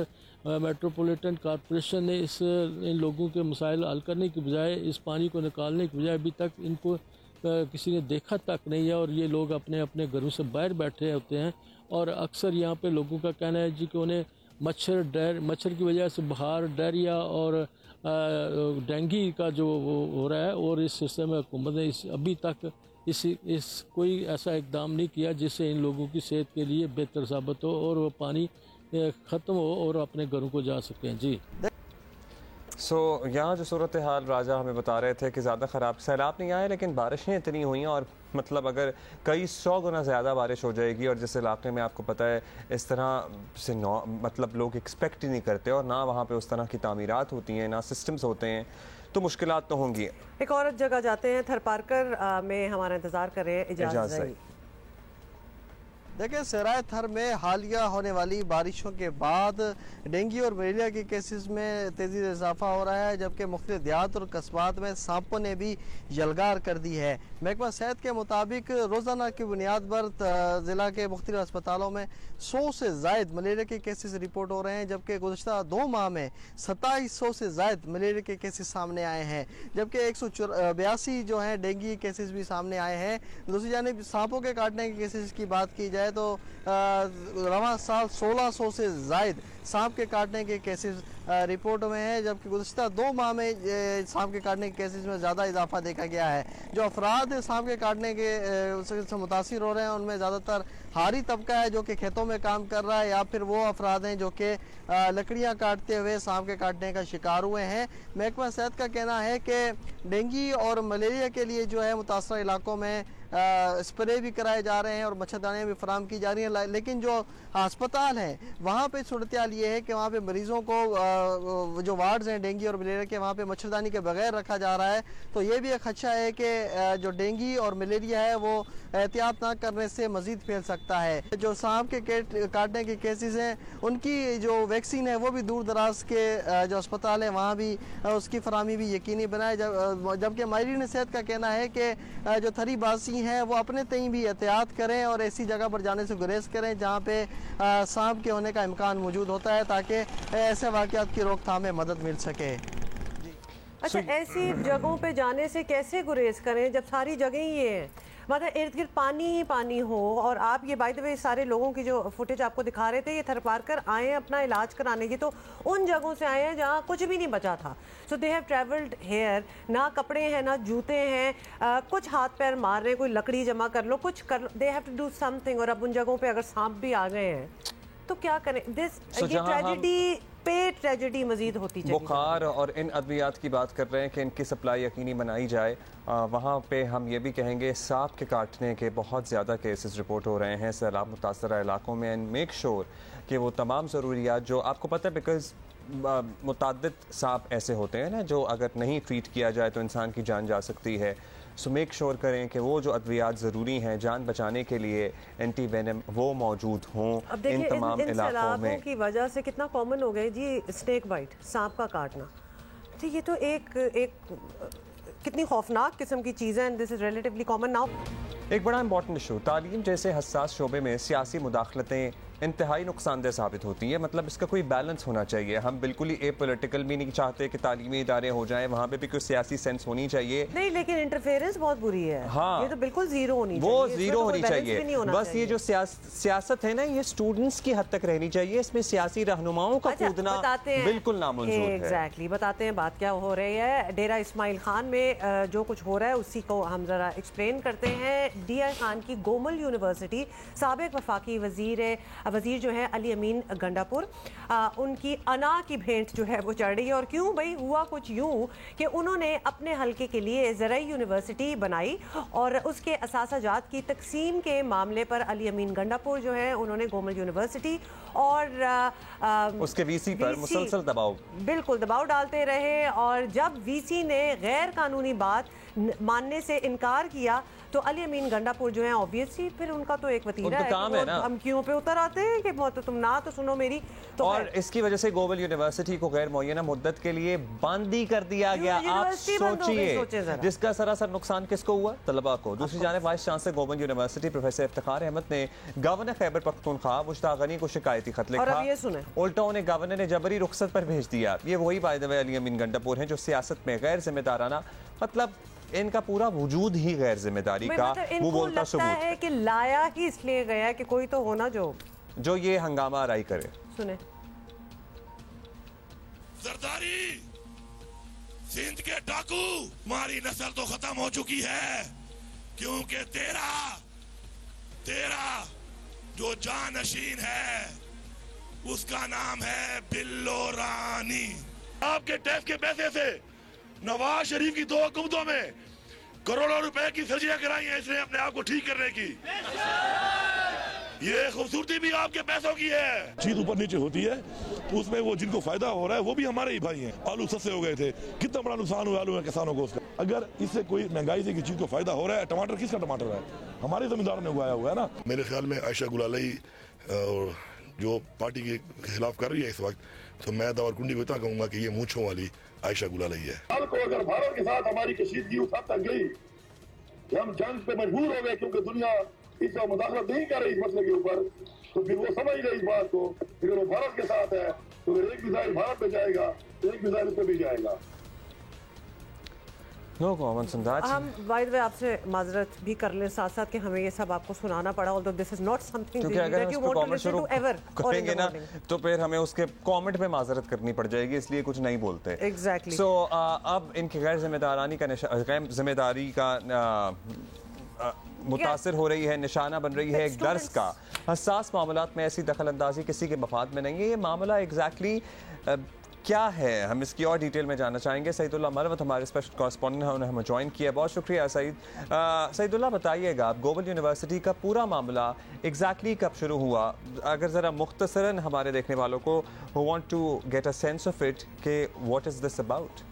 मेट्रोपॉलिटन कॉरपोरेशन ने इन लोगों के मसाइल हल करने की बजाय, इस पानी को निकालने की बजाय अभी तक इनको किसी ने देखा तक नहीं है और ये लोग अपने अपने घरों से बाहर बैठे होते हैं। और अक्सर यहाँ पे लोगों का कहना है जी कि उन्हें मच्छर की वजह से बुखार, डायरिया और डेंगू का जो वो हो रहा है और इस सिलसिले में हुकूमत ने अभी तक इस कोई ऐसा इकदाम नहीं किया जिससे इन लोगों की सेहत के लिए बेहतर साबित हो और वो पानी ख़त्म हो और अपने घरों को जा सकें। जी यहाँ जो सूरत हाल राजा हमें बता रहे थे कि ज़्यादा ख़राब सैलाब नहीं आए, लेकिन बारिशें इतनी हुई हैं और मतलब अगर कई 100 गुना ज़्यादा बारिश हो जाएगी और जिस इलाके में आपको पता है इस तरह से मतलब लोग एक्सपेक्ट ही नहीं करते और ना वहाँ पे उस तरह की तामीरात होती हैं, ना सिस्टम्स होते हैं, तो मुश्किलात तो होंगी। एक और जगह जाते हैं, थरपारकर में हमारा इंतज़ार कर रहे हैं इजाज़त। देखिए, सराय थर में हालिया होने वाली बारिशों के बाद डेंगू और मलेरिया के केसेस में तेज़ी से इजाफा हो रहा है, जबकि मुख्तलिफ देहात और कस्बात में सांपों ने भी यलगार कर दी है। महकमा सेहत के मुताबिक रोज़ाना की बुनियाद पर ज़िला के मुख्तलिफ अस्पतालों में 100 से ज़ायद मलेरिया के केसेस रिपोर्ट हो रहे हैं, जबकि गुज़श्ता 2 माह में 2700 से ज़ायद मलेरिया के केसेस सामने आए हैं, जबकि 182 जो हैं डेंगू केसेस भी सामने आए हैं। दूसरी जानिब सांपों के काटने के केसेस की बात की जाए तो रवां साल 1600 से ज़ायद सांप के काटने के केसेस रिपोर्ट में है, जबकि गुज़श्ता 2 माह में सांप के काटने के केसेस में ज़्यादा इजाफा देखा गया है। जो अफराद सांप के काटने के से मुतासिर हो रहे हैं उनमें ज़्यादातर हारी तबका है जो कि खेतों में काम कर रहा है, या फिर वो अफराद हैं जो कि लकड़ियाँ काटते हुए सांप के काटने का शिकार हुए हैं। महकमा सेहत का कहना है कि डेंगू और मलेरिया के लिए जो है मुतासरा इलाकों में स्प्रे भी कराए जा रहे हैं और मच्छरदानियाँ भी फराम की जा रही हैं, लेकिन जो अस्पताल हैं वहाँ पे सूरत हाल ये है कि वहाँ पे मरीज़ों को जो वार्ड्स हैं डेंगू और मलेरिया के, वहाँ पे मच्छरदानी के बगैर रखा जा रहा है। तो ये भी एक खदशा है कि जो डेंगू और मलेरिया है वो एहतियात ना करने से मज़ीद फैल सकता है। जो सांप के काटने के केसेस हैं उनकी जो वैक्सीन है वो भी दूर दराज के जो अस्पताल है वहाँ भी उसकी फराहमी भी यकीनी बनाए, जबकि माहिरीन सेहत का कहना है कि जो थरीबाजी हैं वो अपने तई भी एहतियात करें और ऐसी जगह पर जाने से गुरेज करें जहाँ पे सांप के होने का इम्कान मौजूद होता है, ताकि ऐसे वाक़यात की रोकथाम में मदद मिल सके। अच्छा, ऐसी जगहों पे जाने से कैसे गुरेज करें जब सारी जगह ही ये हैं, मतलब इर्द गिर्द पानी ही पानी हो। और आप ये बाय द वे सारे लोगों की जो फुटेज आपको दिखा रहे थे, ये थरपारकर आए हैं अपना इलाज कराने की, तो उन जगहों से आए हैं जहाँ कुछ भी नहीं बचा था। सो दे हैव ट्रेवल्ड हेयर, ना कपड़े हैं ना जूते हैं, कुछ हाथ पैर मार रहे हैं, कोई लकड़ी जमा कर लो, कुछ कर लो, they have to do something. और अब उन जगहों पे अगर सांप भी आ गए हैं तो क्या करें? ये ट्रेजेडी पे ट्रेजेडी मजीद होती है। बुखार और इन अद्वियात की बात कर रहे हैं कि इनकी सप्लाई यकीनी बनाई जाए। वहाँ पे हम ये भी कहेंगे सांप के काटने के बहुत ज़्यादा केसेस रिपोर्ट हो रहे हैं सैलाब मुतासरा इलाकों में, एंड मेक श्योर कि वो तमाम ज़रूरियात जो आपको पता है, बिकॉज मुताद्दिद सांप ऐसे होते हैं ना जो अगर नहीं ट्रीट किया जाए तो इंसान की जान जा सकती है। सो मेक श्योर करें कि वो जो अद्वियात ज़रूरी हैं जान बचाने के लिए, एंटी वेनम, वो मौजूद हों इन तमाम इलाकों में। की वजह से कितना कॉमन हो गया जी स्नेक बाइट, सांप का काटना। तो ये तो एक कितनी खौफनाक किस्म की चीज़ है, and this is relatively common now. एक बड़ा इंपॉर्टेंट इशू, तालीम जैसे हसास शोबे में सियासी मुदाखलतें इंतहाई नुकसानदेह साबित होती है। मतलब इसका कोई बैलेंस होना चाहिए। हम बिल्कुल ही एपॉलिटिकल भी नहीं चाहते कि तालीमी इदारे हो जाएं, वहाँ पे भी कोई सियासी सेंस होनी चाहिए। नहीं, लेकिन इंटरफेरेंस बहुत बुरी है। हाँ, ये तो बिल्कुल जीरो होनी चाहिए, वो जीरो होनी चाहिए। बस चाहिए। ये जो सियासत है ना, ये स्टूडेंट्स की हद तक रहनी चाहिए। इसमें सियासी रहनुमाओं का कूदना बिल्कुल नामंजूर है। एग्जैक्टली, बताते हैं बात क्या हो रही है। डेरा इस्माइल खान में जो कुछ हो रहा है उसी को हम जरा एक्सप्लेन करते हैं। DI खान की गोमल यूनिवर्सिटी, साबिक वफाकी वजीर जो है अली अमीन गंडापुर, उनकी अना की भेंट जो है वो चढ़ रही है। और क्यों भाई? हुआ कुछ यूं कि उन्होंने अपने हल्के के लिए ज़राई यूनिवर्सिटी बनाई और उसके असासाजात की तकसीम के मामले पर अली अमीन गंडापुर जो है उन्होंने गोमल यूनिवर्सिटी और उसके VC पर मुसलसल दबाव, बिल्कुल दबाव डालते रहे। और जब VC ने गैर कानूनी बात मानने से इनकार किया तो अली अमीन गंडापुर जो है ऑब्वियसली फिर उनका तो एक वतीरा है, काम है ना, धमकियों पे उतर आते हैं कि तो तुम ना तो सुनो मेरी तो। और इसकी वजह से गोमल यूनिवर्सिटी को गैर मुअय्यना मुद्दत के लिए बंद ही कर दिया गया। आप सोचिए, जिसका सरासर नुकसान किसको हुआ? तलबा को। दूसरी जानिब vice chancellor Gomal university professor Iftikhar Ahmad ने गवर्नर खैबर पख्तूनख्वा मुश्ताक गनी को शिकायती खत लिखा। उल्टा उन्हें गवर्नर ने जबरी रुखसत पर भेज दिया। ये वही बाय द वे अली अमीन गंडापुर हैं जो सियासत में गैर जिम्मेदाराना, मतलब इनका पूरा वजूद ही गैर जिम्मेदारी का वो बोलता सबूत है कि लाया ही इसलिए गया कि कोई तो होना जो ये हंगामा आराई करे। सुने, जरदारी, सिंध के डाकू, हमारी नस्ल तो खत्म हो चुकी है क्योंकि तेरा जो जानशीन है उसका नाम है बिल्लो रानी। आपके टैक्स के पैसे से नवाज शरीफ की 2 हुकूमतों में करोड़ों रुपए की सर्जरियां कराई हैं इसने अपने आप को ठीक करने की। ये खूबसूरती भी आपके पैसों की है। चीज ऊपर नीचे होती है, उसमें वो जिनको फायदा हो रहा है वो भी हमारे ही भाई हैं। आलू सस्ते हो गए थे, कितना बड़ा नुकसान हुआ आलू में किसानों को उसका। अगर इससे कोई महंगाई से चीज को फायदा हो रहा है, टमाटर किसका टमाटर है? हमारे जमींदारों ने उगाया हुआ है ना। मेरे ख्याल में आयशा गुलाली जो पार्टी के खिलाफ कर रही है इस वक्त, तो मैं दावरकुंडी को इतना कहूंगा कि ये मूंछों वाली आयशा गुलाली है। कल को अगर भारत के साथ हमारी कशीदगी उस हद तक गई कि हम जंग पे मजबूर हो गए क्योंकि दुनिया इसका मुदाखलत नहीं कर रही इस मसले के ऊपर, तो फिर वो समझ रहे इस बात को, फिर वो भारत के साथ है तो फिर एक मिसाइल भारत में जाएगा, एक मिसाइल उस पर भी जाएगा। No comments on that. हम बाय द वे आपसे माजरत भी कर लें साथ साथ कि हमें ये सब आपको सुनाना पड़ा, although this is not something that you want to listen to ever करेंगे ना, तो फिर हमें उसके कमेंट पे माजरत करनी पड़ जाएगी, इसलिए कुछ नहीं बोलते। एग्जैक्टली। सो अब इनकी गैर जिम्मेदारी का मुतासिर हो रही है, निशाना बन रही है एक दर्स का। हसास मामलात में ऐसी दखल अंदाजी किसी के मफाद में नहीं है। ये मामला एग्जैक्टली क्या है, हम इसकी और डिटेल में जानना चाहेंगे। सईदुल्लाह मरवत हमारे स्पेशल कॉरेस्पॉन्डेंट हैं, उन्हें हमें ज्वाइन किया, बहुत शुक्रिया सईद। सईदुल्लाह बताइएगा, आप गोमल यूनिवर्सिटी का पूरा मामला एग्जैक्टली कब शुरू हुआ? अगर ज़रा मुख्तसरन हमारे देखने वालों को who want to get a sense of it कि what is this about?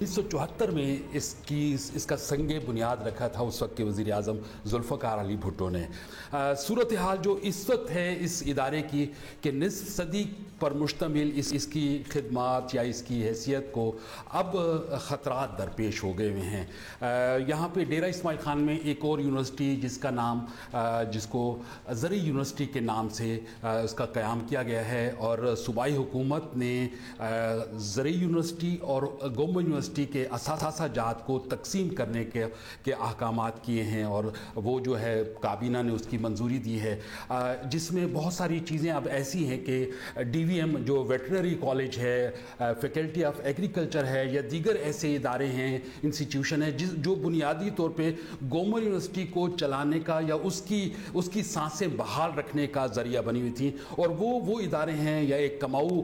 1974 में इसका संगे बुनियाद रखा था उस वक्त के वज़ीर आज़म जुल्फ़िकार अली भुट्टो ने। सूरत हाल जो इस वक्त है इस इदारे की कि निस्फ सदी पर मुश्तमिल इसकी खिदमात या इसकी हैसियत को अब ख़तरात दरपेश हो गए हुए हैं। यहाँ पे डेरा इस्माइल ख़ान में एक और यूनिवर्सिटी जिसका नाम जिसको ज़री यूनिवर्सिटी के नाम से उसका क़याम किया गया है और सूबाई हुकूमत ने ज़री यूनिवर्सिटी और गवर्नमेंट यूनिवर्सिटी के असासा जात को तकसीम करने के अहकामात किए हैं और वो जो है काबीना ने उसकी मंजूरी दी है, जिसमें बहुत सारी चीज़ें अब ऐसी हैं कि DVM जो वेटरनरी कॉलेज है, फैकल्टी ऑफ एग्रीकल्चर है या दीगर ऐसे इदारे हैं, इंस्टीट्यूशन है जो बुनियादी तौर पे गवर्नमेंट यूनिवर्सिटी को चलाने का या उसकी सांसें बहाल रखने का ज़रिया बनी हुई थी और वो इदारे हैं या एक कमाऊ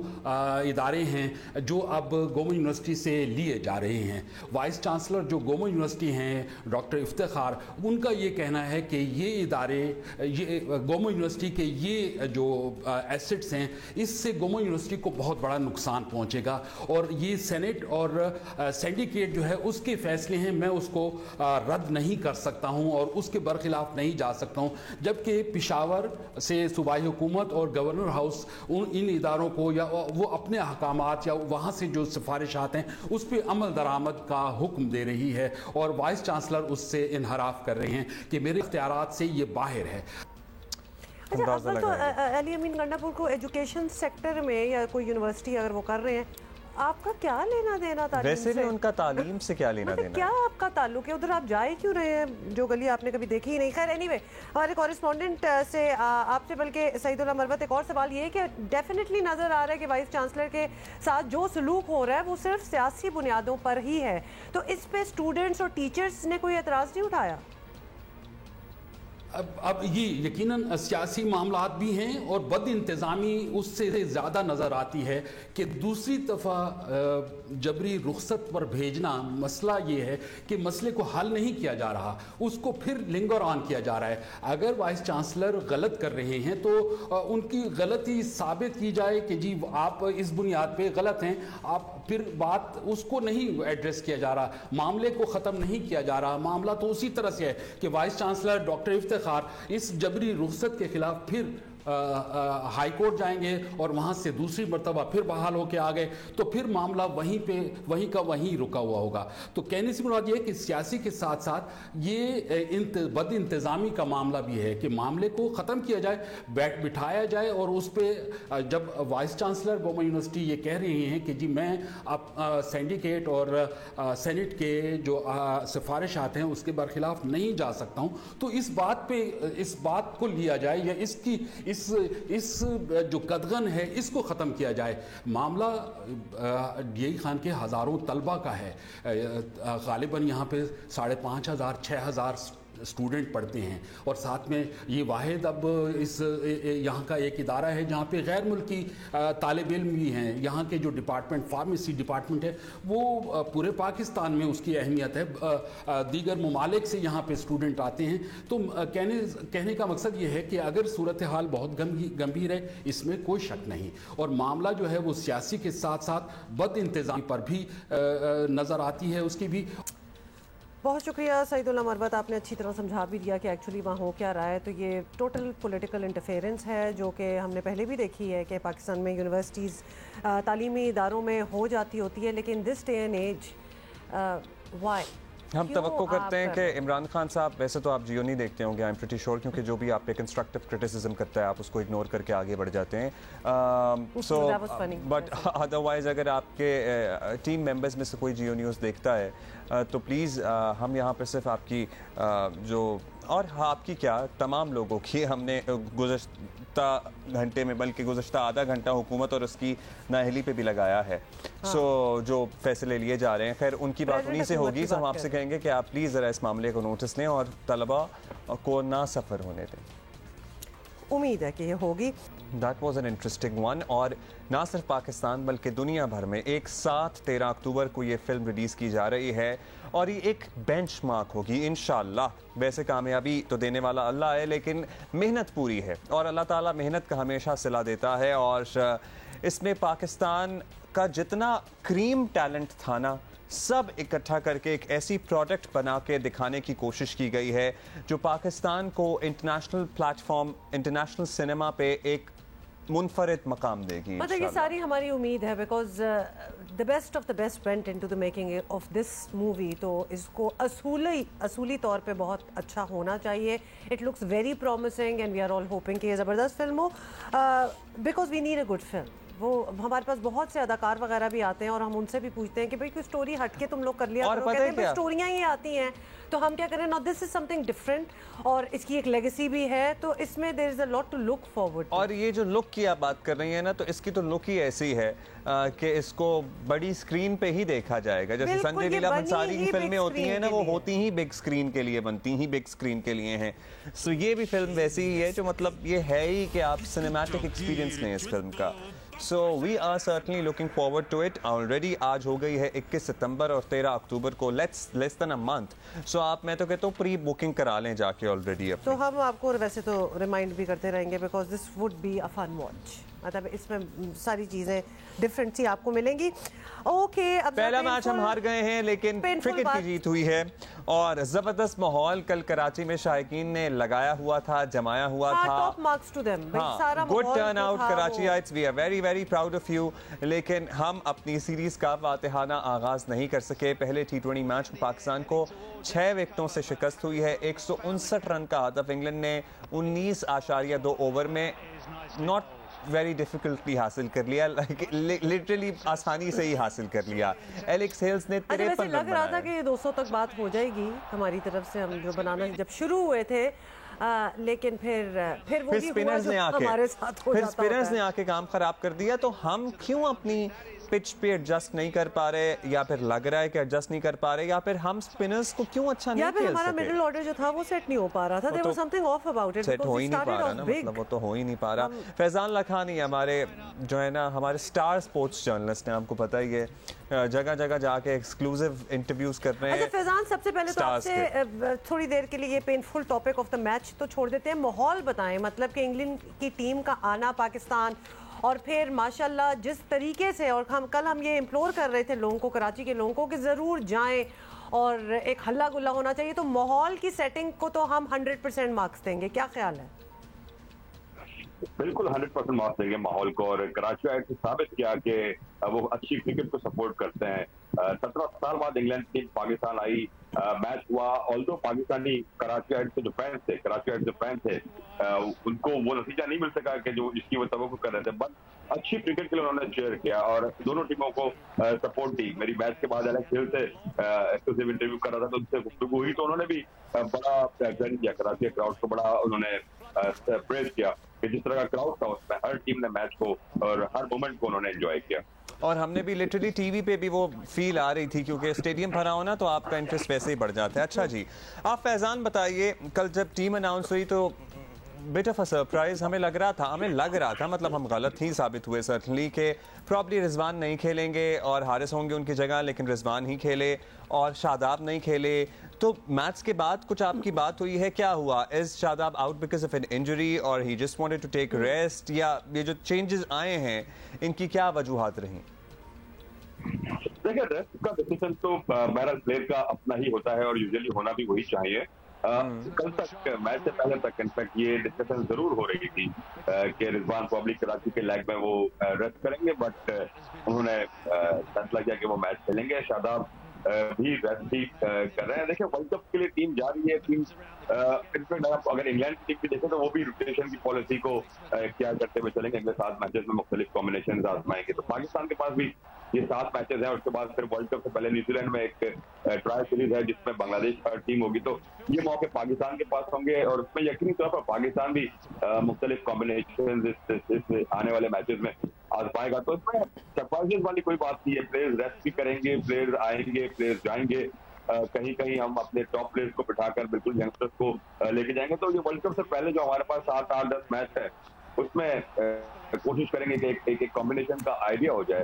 इदारे हैं जो अब गवर्नमेंट यूनिवर्सिटी से लिए जा रहे हैं। वाइस चांसलर जो गवर्नमेंट यूनिवर्सिटी हैं डॉक्टर इफ्तिखार, उनका ये कहना है कि ये इदारे ये गवर्नमेंट यूनिवर्सिटी के ये जो एसेट्स हैं इससे गवर्नमेंट यूनिवर्सिटी को बहुत बड़ा नुकसान पहुंचेगा और ये सेनेट और सिंडिकेट जो है उसके फैसले हैं, मैं उसको रद्द नहीं कर सकता हूं और उसके बरखिलाफ नहीं जा सकता हूं। जबकि पेशावर से सूबाई हुकूमत और गवर्नर हाउस इन इदारों को या वो अपने अहकामात या वहाँ से जो सिफारिशात हैं उस पर अमल दरामद का हुक्म दे रही है और वाइस चांसलर उससे इनहराफ कर रहे हैं कि मेरे इख्तियारात से ये बाहर है। अच्छा, असल तो अली अमीन गंडापुर को एजुकेशन सेक्टर में या कोई यूनिवर्सिटी अगर वो कर रहे हैं, आपका क्या लेना देना तालीम वैसे भी उनका तालीम से क्या लेना देना? क्या आपका ताल्लुक है? उधर आप जाए क्यों रहे हैं जो गली आपने कभी देखी ही नहीं? खैर एनीवे, हमारे कॉरेस्पॉन्डेंट से आपसे बल्कि सईदुल्लाह मरवत एक और सवाल ये है कि डेफिनेटली नज़र आ रहा है कि वाइस चांसलर के साथ जो सलूक हो रहा है वो सिर्फ सियासी बुनियादों पर ही है, तो इस पर स्टूडेंट्स और टीचर्स ने कोई एतराज़ नहीं उठाया? अब ये यकीनन सियासी मामलात भी हैं और बद इंतज़ामी उससे ज़्यादा नज़र आती है कि दूसरी दफ़ा जबरी रुखसत पर भेजना मसला ये है कि मसले को हल नहीं किया जा रहा, उसको फिर लिंगर ऑन किया जा रहा है। अगर वाइस चांसलर गलत कर रहे हैं तो उनकी गलती साबित की जाए कि जी आप इस बुनियाद पे गलत हैं, आप फिर बात उसको नहीं एड्रेस किया जा रहा, मामले को ख़त्म नहीं किया जा रहा। मामला तो उसी तरह से है कि वाइस चांसलर डॉक्टर इफ्तिखार इस जबरी रुखसत के खिलाफ फिर हाई कोर्ट जाएंगे और वहाँ से दूसरी मरतबा फिर बहाल होके आ गए तो फिर मामला वहीं का वहीं रुका हुआ होगा। तो कहने से मुराद ये है कि सियासी के साथ साथ ये बद इंतज़ामी का मामला भी है कि मामले को ख़त्म किया जाए, बिठाया जाए और उस पर जब वाइस चांसलर गवर्नमेंट यूनिवर्सिटी ये कह रही हैं कि जी मैं अब सिंडिकेट और सेनेट के जो सिफारिशात हैं उसके बरखिलाफ नहीं जा सकता हूँ, तो इस बात को लिया जाए या इस जो कदगन है इसको ख़त्म किया जाए। मामला डीआई खान के हज़ारों तलबा का है, गालिबन यहाँ पे 5,500 6,000 स्टूडेंट पढ़ते हैं और साथ में ये वाहिद अब यहाँ का एक इदारा है जहाँ पे गैर मुल्की तालिब इल्म भी हैं। यहाँ के जो डिपार्टमेंट फार्मेसी डिपार्टमेंट है वो पूरे पाकिस्तान में उसकी अहमियत है, दीगर ममालिक से यहाँ पे स्टूडेंट आते हैं। तो कहने का मकसद ये है कि अगर सूरत हाल बहुत गंभीर है इसमें कोई शक नहीं और मामला जो है वो सियासी के साथ साथ बद इंतज़ामी पर भी नज़र आती है उसकी भी। बहुत शुक्रिया सईदुल्लाह मरवत, आपने अच्छी तरह समझा भी दिया कि एक्चुअली वहाँ हो क्या रहा है। तो ये टोटल पॉलिटिकल इंटरफेरेंस है जो कि हमने पहले भी देखी है कि पाकिस्तान में यूनिवर्सिटीज़ तालीमी इदारों में हो जाती होती है, लेकिन this day and age why हम तवक्को करते हैं कि इमरान खान साहब, वैसे तो आप जियो नहीं देखते होंगे आई एम प्रीटी श्योर, क्योंकि जो भी आप पे कंस्ट्रक्टिव क्रिटिसिज्म करता है आप उसको इग्नोर करके आगे बढ़ जाते हैं। सो बट अदरवाइज़ अगर आपके टीम मेंबर्स में से कोई जियो न्यूज़ देखता है तो प्लीज़ हम यहाँ पे सिर्फ आपकी जो और आपकी क्या तमाम लोगों की हमने गुज़श्ता घंटे में बल्कि गुज़श्ता आधा घंटा हुकूमत और उसकी नाअहली पे भी लगाया है। सो जो फैसले लिए जा रहे हैं खैर उनकी बात उन्हीं से होगी। तो हम आपसे कहेंगे कि आप प्लीज़ ज़रा इस मामले को नोटिस लें और तलबा को ना सफ़र होने दें। उम्मीद है कि ये होगी। That was an interesting one. और ना सिर्फ पाकिस्तान बल्कि दुनिया भर में एक साथ 13 अक्टूबर को ये फिल्म रिलीज़ की जा रही है और ये एक बेंचमार्क होगी इंशाअल्लाह। वैसे कामयाबी तो देने वाला अल्लाह है लेकिन मेहनत पूरी है और अल्लाह ताला मेहनत का हमेशा सिला देता है। और इसमें पाकिस्तान का जितना क्रीम टैलेंट था ना सब इकट्ठा करके एक ऐसी प्रोडक्ट बना के दिखाने की कोशिश की गई है जो पाकिस्तान को इंटरनेशनल प्लेटफॉर्म, इंटरनेशनल सिनेमा पे एक मुनफरिद मकाम देगी। मतलब ये सारी हमारी उम्मीद है, because the best of the best went into the making of this movie. तो इसको असूली तौर पे बहुत अच्छा होना चाहिए। It looks very promising and we are all hoping कि ये ज़बरदस्त फिल्म हो, because we need a good film. वो हमारे पास बहुत से अदाकार वगैरह भी आते हैं और हम उनसे भी पूछते हैं कि भाई कोई स्टोरी हटके तुम लोग कर लिया और करो, पता कहते है हैं स्टोरियाँ ही आती हैं तो हम क्या करें। Now this is something different और इसकी एक लेगेसी भी है, तो इसमें there is a lot to look forward. और ये जो लुक की आप बात कर रही हैं ना, तो इसकी तो लुक ही ऐसी है कि इसको बड़ी स्क्रीन पे ही देखा जाएगा। जैसे संजय लीला भंसाली की फिल्में होती हैं ना, वो होती ही बिग स्क्रीन के लिए, बनती ही बिग स्क्रीन के लिए हैं। सो ये भी फिल्म वैसी ही है जो मतलब ये है ही कि आप सिनेमैटिक एक्सपीरियंस लें इस फिल्म का। So we are certainly looking forward to it. Already आज हो गई है 21 सितंबर और 13 अक्टूबर को, लेस देन अ मंथ। सो आप, मैं तो कहता हूँ प्री बुकिंग करा लें जाके ऑलरेडी। तो हम आपको वैसे तो रिमाइंड भी करते रहेंगे, because this would be a fun watch. मतलब इसमें सारी चीजें डिफरेंट सी आपको मिलेंगी। ओके, अब पहला मैच हम हार गए हैं, लेकिन क्रिकेट की जीत हुई है और जबरदस्त माहौल कल कराची में शायकीन ने लगाया हुआ था, जमाया हुआ था। Top marks to them. सारा good turn out Karachiites, we are very very proud of you. लेकिन हम अपनी सीरीज का फातिहाना आगाज नहीं कर सके। पहले T20 मैच में पाकिस्तान को 6 विकेटों से शिकस्त हुई है। 159 रन का हदफ इंग्लैंड ने 19.2 ओवर में नॉट वेरी डिफिकल्टली हासिल कर लिया, लिटरली आसानी से ही हासिल कर लिया। एलेक्स हेल्स ने 53 रन लग रहा था कि 200 तक बात हो जाएगी हमारी तरफ से, हम जो बनाना जब शुरू हुए थे, लेकिन फिर वो स्पिनर्स ने आके हमारे साथ हो जाता स्पिनर्स ने आके काम खराब कर दिया। तो हम क्यों अपनी पिच पे एडजस्ट नहीं कर पा रहे, या फिर लग रहा है कि एडजस्ट नहीं कर पा रहे, या फिर हम स्पिनर्स को क्यों अच्छा नहीं खेल सके, या फिर हमारा मिडिल ऑर्डर जो था वो सेट नहीं हो पा रहा था। There was something off about it, set हो ही नहीं पा रहा ना, मतलब वो तो हो ही नहीं पा रहा। फैजान लखानी हमारे जो है ना, हमारे स्टार स्पोर्ट्स जर्नलिस्ट हैं, आपको पता ही है, जगह जगह जाके एक्सक्लूसिव इंटरव्यूज कर रहे हैं। अच्छा फैजान, सबसे पहले तो आपसे थोड़ी देर के लिए ये painful topic of the match तो छोड़ देते हैं, माहौल बताएं। मतलब कि इंग्लैंड की टीम का आना पाकिस्तान, और फिर माशाल्लाह जिस तरीके से, और हम ये इम्प्लोर कर रहे थे लोगों को, कराची के लोगों को, कि ज़रूर जाएं और एक हल्ला गुल्ला होना चाहिए। तो माहौल की सेटिंग को तो हम 100% मार्क्स देंगे, क्या ख्याल है? बिल्कुल 100% मार्क्स देंगे माहौल को। और कराची साबित किया कि वो अच्छी क्रिकेट को सपोर्ट करते हैं। 17 साल बाद इंग्लैंड टीम पाकिस्तान आई, मैच हुआ। ऑल्दो पाकिस्तानी कराची के जो फैंस थे उनको वो नतीजा नहीं मिल सका कि जो जिसकी वो तवक्को कर रहे थे, बट अच्छी क्रिकेट के लिए उन्होंने चेयर किया और दोनों टीमों को सपोर्ट दी। मेरी मैच के बाद एलेक्स हेल्स से एक्सक्लूसिव इंटरव्यू कर रहा था, तो उनसे गुफ्तगू हुई, तो उन्होंने भी बड़ा प्रेजेंट किया कराची क्राउड को, बड़ा उन्होंने प्रेज किया कि जिस तरह का क्राउड था उसमें हर टीम ने मैच को और हर मोमेंट को उन्होंने एंजॉय किया। और हमने भी लिटरली टीवी पे भी वो फील आ रही थी, क्योंकि स्टेडियम भरा हो ना तो आपका इंटरेस्ट वैसे ही बढ़ जाता है। अच्छा जी, आप फैजान बताइए, कल जब टीम अनाउंस हुई तो बिट ऑफ अ सरप्राइज हमें लग रहा था, मतलब हम गलत ही साबित हुए सर्टनली, कि प्रॉब्ली रिजवान नहीं खेलेंगे और हारिस होंगे उनकी जगह, लेकिन रिजवान ही खेले और शादाब नहीं खेले। तो मैच के बाद कुछ आपकी बात हुई है, क्या हुआ? Is Shadab out because of an injury or he just wanted to take rest, या ये जो चेंजेस आए हैं इनकी क्या वजूहात रही? देखिए, रेस्ट का डिसीजन तो बहरहाल प्लेयर का अपना ही होता है और यूजुअली होना भी वही चाहिए। कल तक, मैच से पहले तक इनफैक्ट ये डिस्कशन जरूर हो रही थी कि रिजवान प्रॉब्ली कराची के लेग में वो रेस्ट करेंगे, बट उन्होंने फैसला किया कि वो मैच खेलेंगे। शादाब भी रेस्ट भी कर रहे हैं। देखिए, वर्ल्ड कप के लिए टीम जा रही है, टीम इनफैक्ट अगर इंग्लैंड की टीम भी देखें तो वो भी रोटेशन की पॉलिसी को क्या करते हुए चलेंगे। अगले 7 मैचेस में मुख्तलिफ कॉम्बिनेशन आजमाएंगे। तो पाकिस्तान के पास भी ये 7 मैचेस हैं, उसके बाद फिर वर्ल्ड कप से पहले न्यूजीलैंड में एक ट्रायल सीरीज है जिसमें बांग्लादेश टीम होगी। तो ये मौके पाकिस्तान के पास होंगे और उसमें यकीनी तौर पर पाकिस्तान भी मुख्तलिफ कॉम्बिनेशन इस आने वाले मैचेस में आजमाएगा। तो इसमें सरप्राइजेस वाली कोई बात नहीं है। प्लेयर्स रेस्ट भी करेंगे, प्लेयर्स आएंगे, प्लेयर्स जाएंगे। कहीं कहीं हम अपने टॉप प्लेयर्स को बिठाकर बिल्कुल यंगस्टर्स को लेके जाएंगे। तो ये वर्ल्ड कप से पहले जो हमारे पास 7, 8, 10 मैच है उसमें कोशिश करेंगे कि एक कॉम्बिनेशन का आइडिया हो जाए।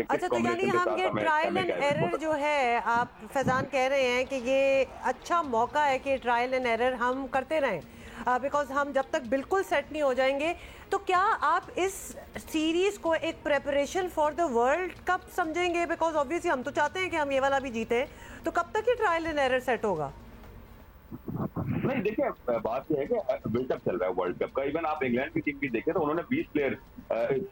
अच्छा, तो यानी हम ये ट्रायल एंड एरर जो है, आप फैजान कह रहे हैं कि ये अच्छा मौका है कि ट्रायल एंड एरर हम करते रहें। बिकॉज हम जब तक बिल्कुल सेट नहीं हो जाएंगे। तो क्या आप इस सीरीज को एक preparation for the world cup समझेंगे? बिकॉज ऑब्वियसली हम तो चाहते हैं कि हम ये वाला भी जीते, तो कब तक ये ट्रायल एंड एरर सेट होगा? नहीं, देखिए बात यह है कि बिल्डअप चल रहा है वर्ल्ड कप का। इवन आप इंग्लैंड की टीम भी देखें तो उन्होंने 20 प्लेयर इस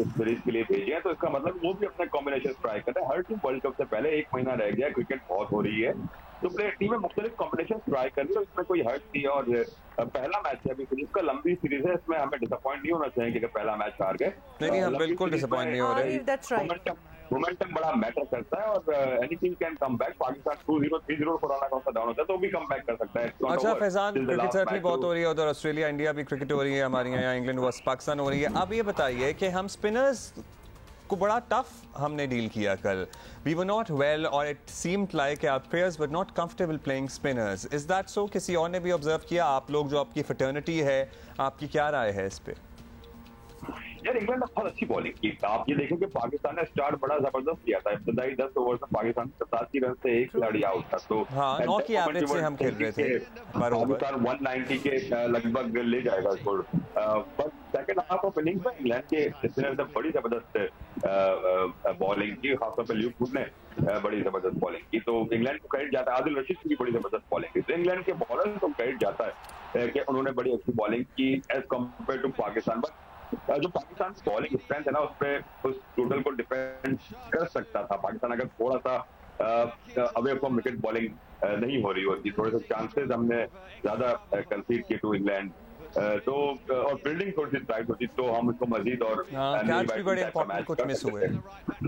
सीरीज के लिए भेजे हैं, तो इसका मतलब वो भी अपने कॉम्बिनेशन ट्राई कर रहे हैं। हर टीम वर्ल्ड कप से पहले 1 महीना रह गया, क्रिकेट बहुत हो रही है, तो प्लेयर टीमें मुख्तलिफ कॉम्बिनेशन ट्राई कर रही है, इसमें कोई हर्ट नहीं है। और पहला मैच है अभी सीरीज का, लंबी सीरीज है, इसमें हमें डिसअपॉइंट नहीं होना चाहिए कि पहला मैच हार गए। नहीं, हम बिल्कुल डिसअपॉइंट नहीं हो रहे। मोमेंटम बड़ा मैटर करता है और anything can come back. Pakistan 2-0 3-0 corona का डाउन होता है तो भी कम बैक कर सकता है। अच्छा फैजान, क्रिकेट सर्टली बहुत हो रही है उधर, ऑस्ट्रेलिया इंडिया भी क्रिकेट हो रही है, हमारे यहाँ इंग्लैंड वर्सेस पाकिस्तान हो रही है। अब ये बताइए कि हम स्पिनर्स को बड़ा टफ हमने डील किया कल, वी वर नॉट वेल और it seemed like our players were not comfortable playing spinners, is that so? किसी और ने भी ऑब्जर्व किया? आप लोग जो आपकी फ्रेटर्निटी है, आपकी क्या राय है इस पे? यार इंग्लैंड ने बहुत अच्छी बॉलिंग की। आप ये देखें कि पाकिस्तान ने स्टार्ट बड़ा जबरदस्त किया था। इब्तदाई 10 ओवर में पाकिस्तान 87 रन से एक खिलाड़ी आउट था, तो 9 की एवरेज से हम खेल रहे थे। पाकिस्तान 190 के लगभग ले जाएगा score. But second half of innings में इंग्लैंड के स्पिनर्स ने बड़ी जबरदस्त बॉलिंग की, खासतौर पर ल्यूक वुड ने बड़ी जबरदस्त बॉलिंग की, तो इंग्लैंड को क्रेडिट जाता है। आदिल रशीद की भी बड़ी जबरदस्त बॉलिंग की, तो इंग्लैंड के बॉलर को क्रेडिट जाता है कि उन्होंने बड़ी अच्छी बॉलिंग की as compare to Pakistan. But जो पाकिस्तान की बॉलिंग स्ट्रेंथ है ना, उस पर उस टोटल को डिपेंड कर सकता था पाकिस्तान अगर थोड़ा सा अवे फ्रॉम विकेट बॉलिंग नहीं हो रही होती, थोड़े से चांसेस हमने ज्यादा कंसीड किए टू इंग्लैंड, तो और फील्डिंग थोड़ी सी टाइट होती तो हम उसको मजीद और कैच भी बड़े इंपॉर्टेंट कुछ मिस हुए।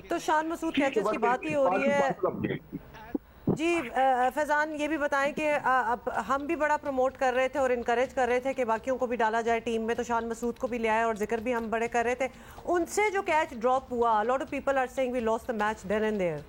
तो शान मसूद कैचेस की बात ही हो रही है जी। फैजान ये भी बताएं कि अब हम भी बड़ा प्रमोट कर रहे थे और इनकरेज कर रहे थे कि बाकियों को भी डाला जाए टीम में, तो शान मसूद को भी ले आए और जिक्र भी हम बड़े कर रहे थे। उनसे जो कैच ड्रॉप हुआ, lot of people are saying we lost the match then and there.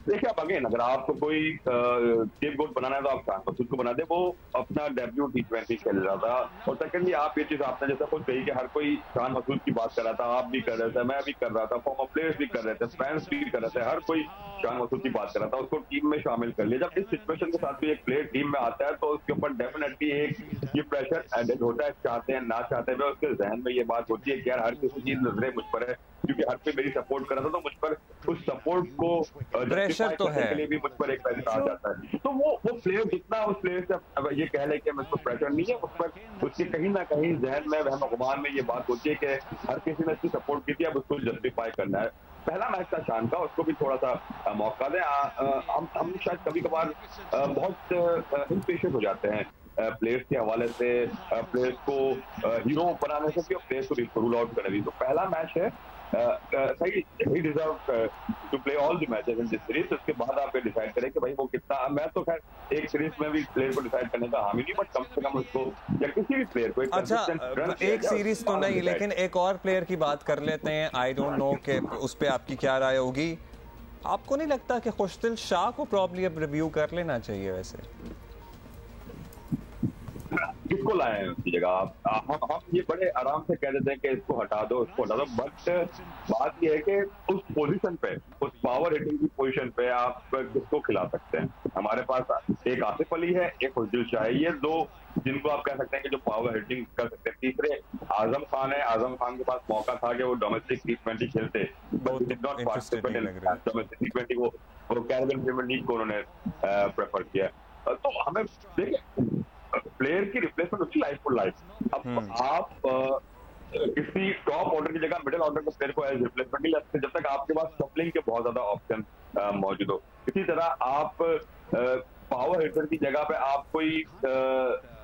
देखिए आप अगेन अगर आपको कोई स्केपगोट बनाना है तो आप शान मसूद को बना दे, वो अपना डेब्यू T20 खेल रहा था। और सेकंडली आप ये चीज आपने जैसा खुद कही कि हर कोई शान मसूद की बात कर रहा था, आप भी कर रहे थे, मैं भी कर रहा था, फॉर्मर प्लेयर्स भी कर रहे थे, फैंस भी कर रहे थे, हर कोई शान मसूद की बात कर रहा था, उसको टीम में शामिल कर लिया। जब इस सिचुएशन के साथ भी एक प्लेयर टीम में आता है तो उसके ऊपर डेफिनेटली एक ये प्रेशर एडेड होता है, चाहते हैं ना चाहते हुए उसके जहन में ये बात होती है कि यार हर किसी की नजरें मुझ पर है, क्योंकि हर कोई मेरी सपोर्ट कर रहा था, तो मुझ पर उस सपोर्ट को प्रेशर तो है के लिए भी मुझ पर एक प्रेशर आ जाता है। तो वो प्लेयर जितना उस प्लेयर से ये कह ले कि मुझ पर प्रेशर नहीं है, उस पर उसके कहीं ना कहीं जहन में वहम गुमान में ये बात होती है कि हर किसी ने उसकी सपोर्ट की थी, अब उसको जस्टिफाई करना है। पहला मैच था शान का, उसको भी थोड़ा सा मौका दें। हम शायद कभी कभार बहुत इम्पेशेंट हो जाते हैं प्लेयर्स के हवाले से, प्लेयर्स को हीरो बनाने से भी और प्लेयर्स को रूल आउट करने भी। तो पहला मैच है, सही ही deserve to play all the matches in this series. उसके बाद आप ये डिसाइड करें कि भाई वो कितना। मैं तो खैर एक सीरीज में भी प्लेयर को डिसाइड करने का हामी नहीं, बट कम से कम उसको या किसी भी प्लेयर को एक सीरीज तो नहीं, लेकिन एक और प्लेयर की बात कर लेते हैं। आई डोंट नो कि उस पर आपकी क्या राय होगी। आपको नहीं लगता कि खुशदिल शाह को प्रॉब्ली अब रिव्यू कर लेना चाहिए? वैसे किसको लाए हैं उसकी जगह? हम ये बड़े आराम से कह देते हैं कि इसको हटा दो, इसको हटा दो, बट बात ये है कि उस पोजीशन पे, उस पावर हिटिंग की पोजीशन पे आप किसको खिला सकते हैं? हमारे पास एक आसिफ अली है, एक खुशदिल शाह है, ये दो जिनको आप कह सकते हैं कि जो पावर हिटिंग कर सकते हैं। तीसरे आजम खान है, आजम खान के पास मौका था कि वो डोमेस्टिक T20 खेलते, डोमेस्टिक T20 वो कैरिबियन प्रीमियर लीग को उन्होंने प्रेफर किया। तो हमें देखिए प्लेयर की रिप्लेसमेंट होती है लाइफ फॉर लाइफ। अब आप किसी टॉप ऑर्डर की जगह मिडिल ऑर्डर के प्लेयर को एज रिप्लेसमेंट नहीं लगते जब तक आपके पास कपलिंग के बहुत ज्यादा ऑप्शन मौजूद हो। इसी तरह आप पावर हिटर की जगह पे आप कोई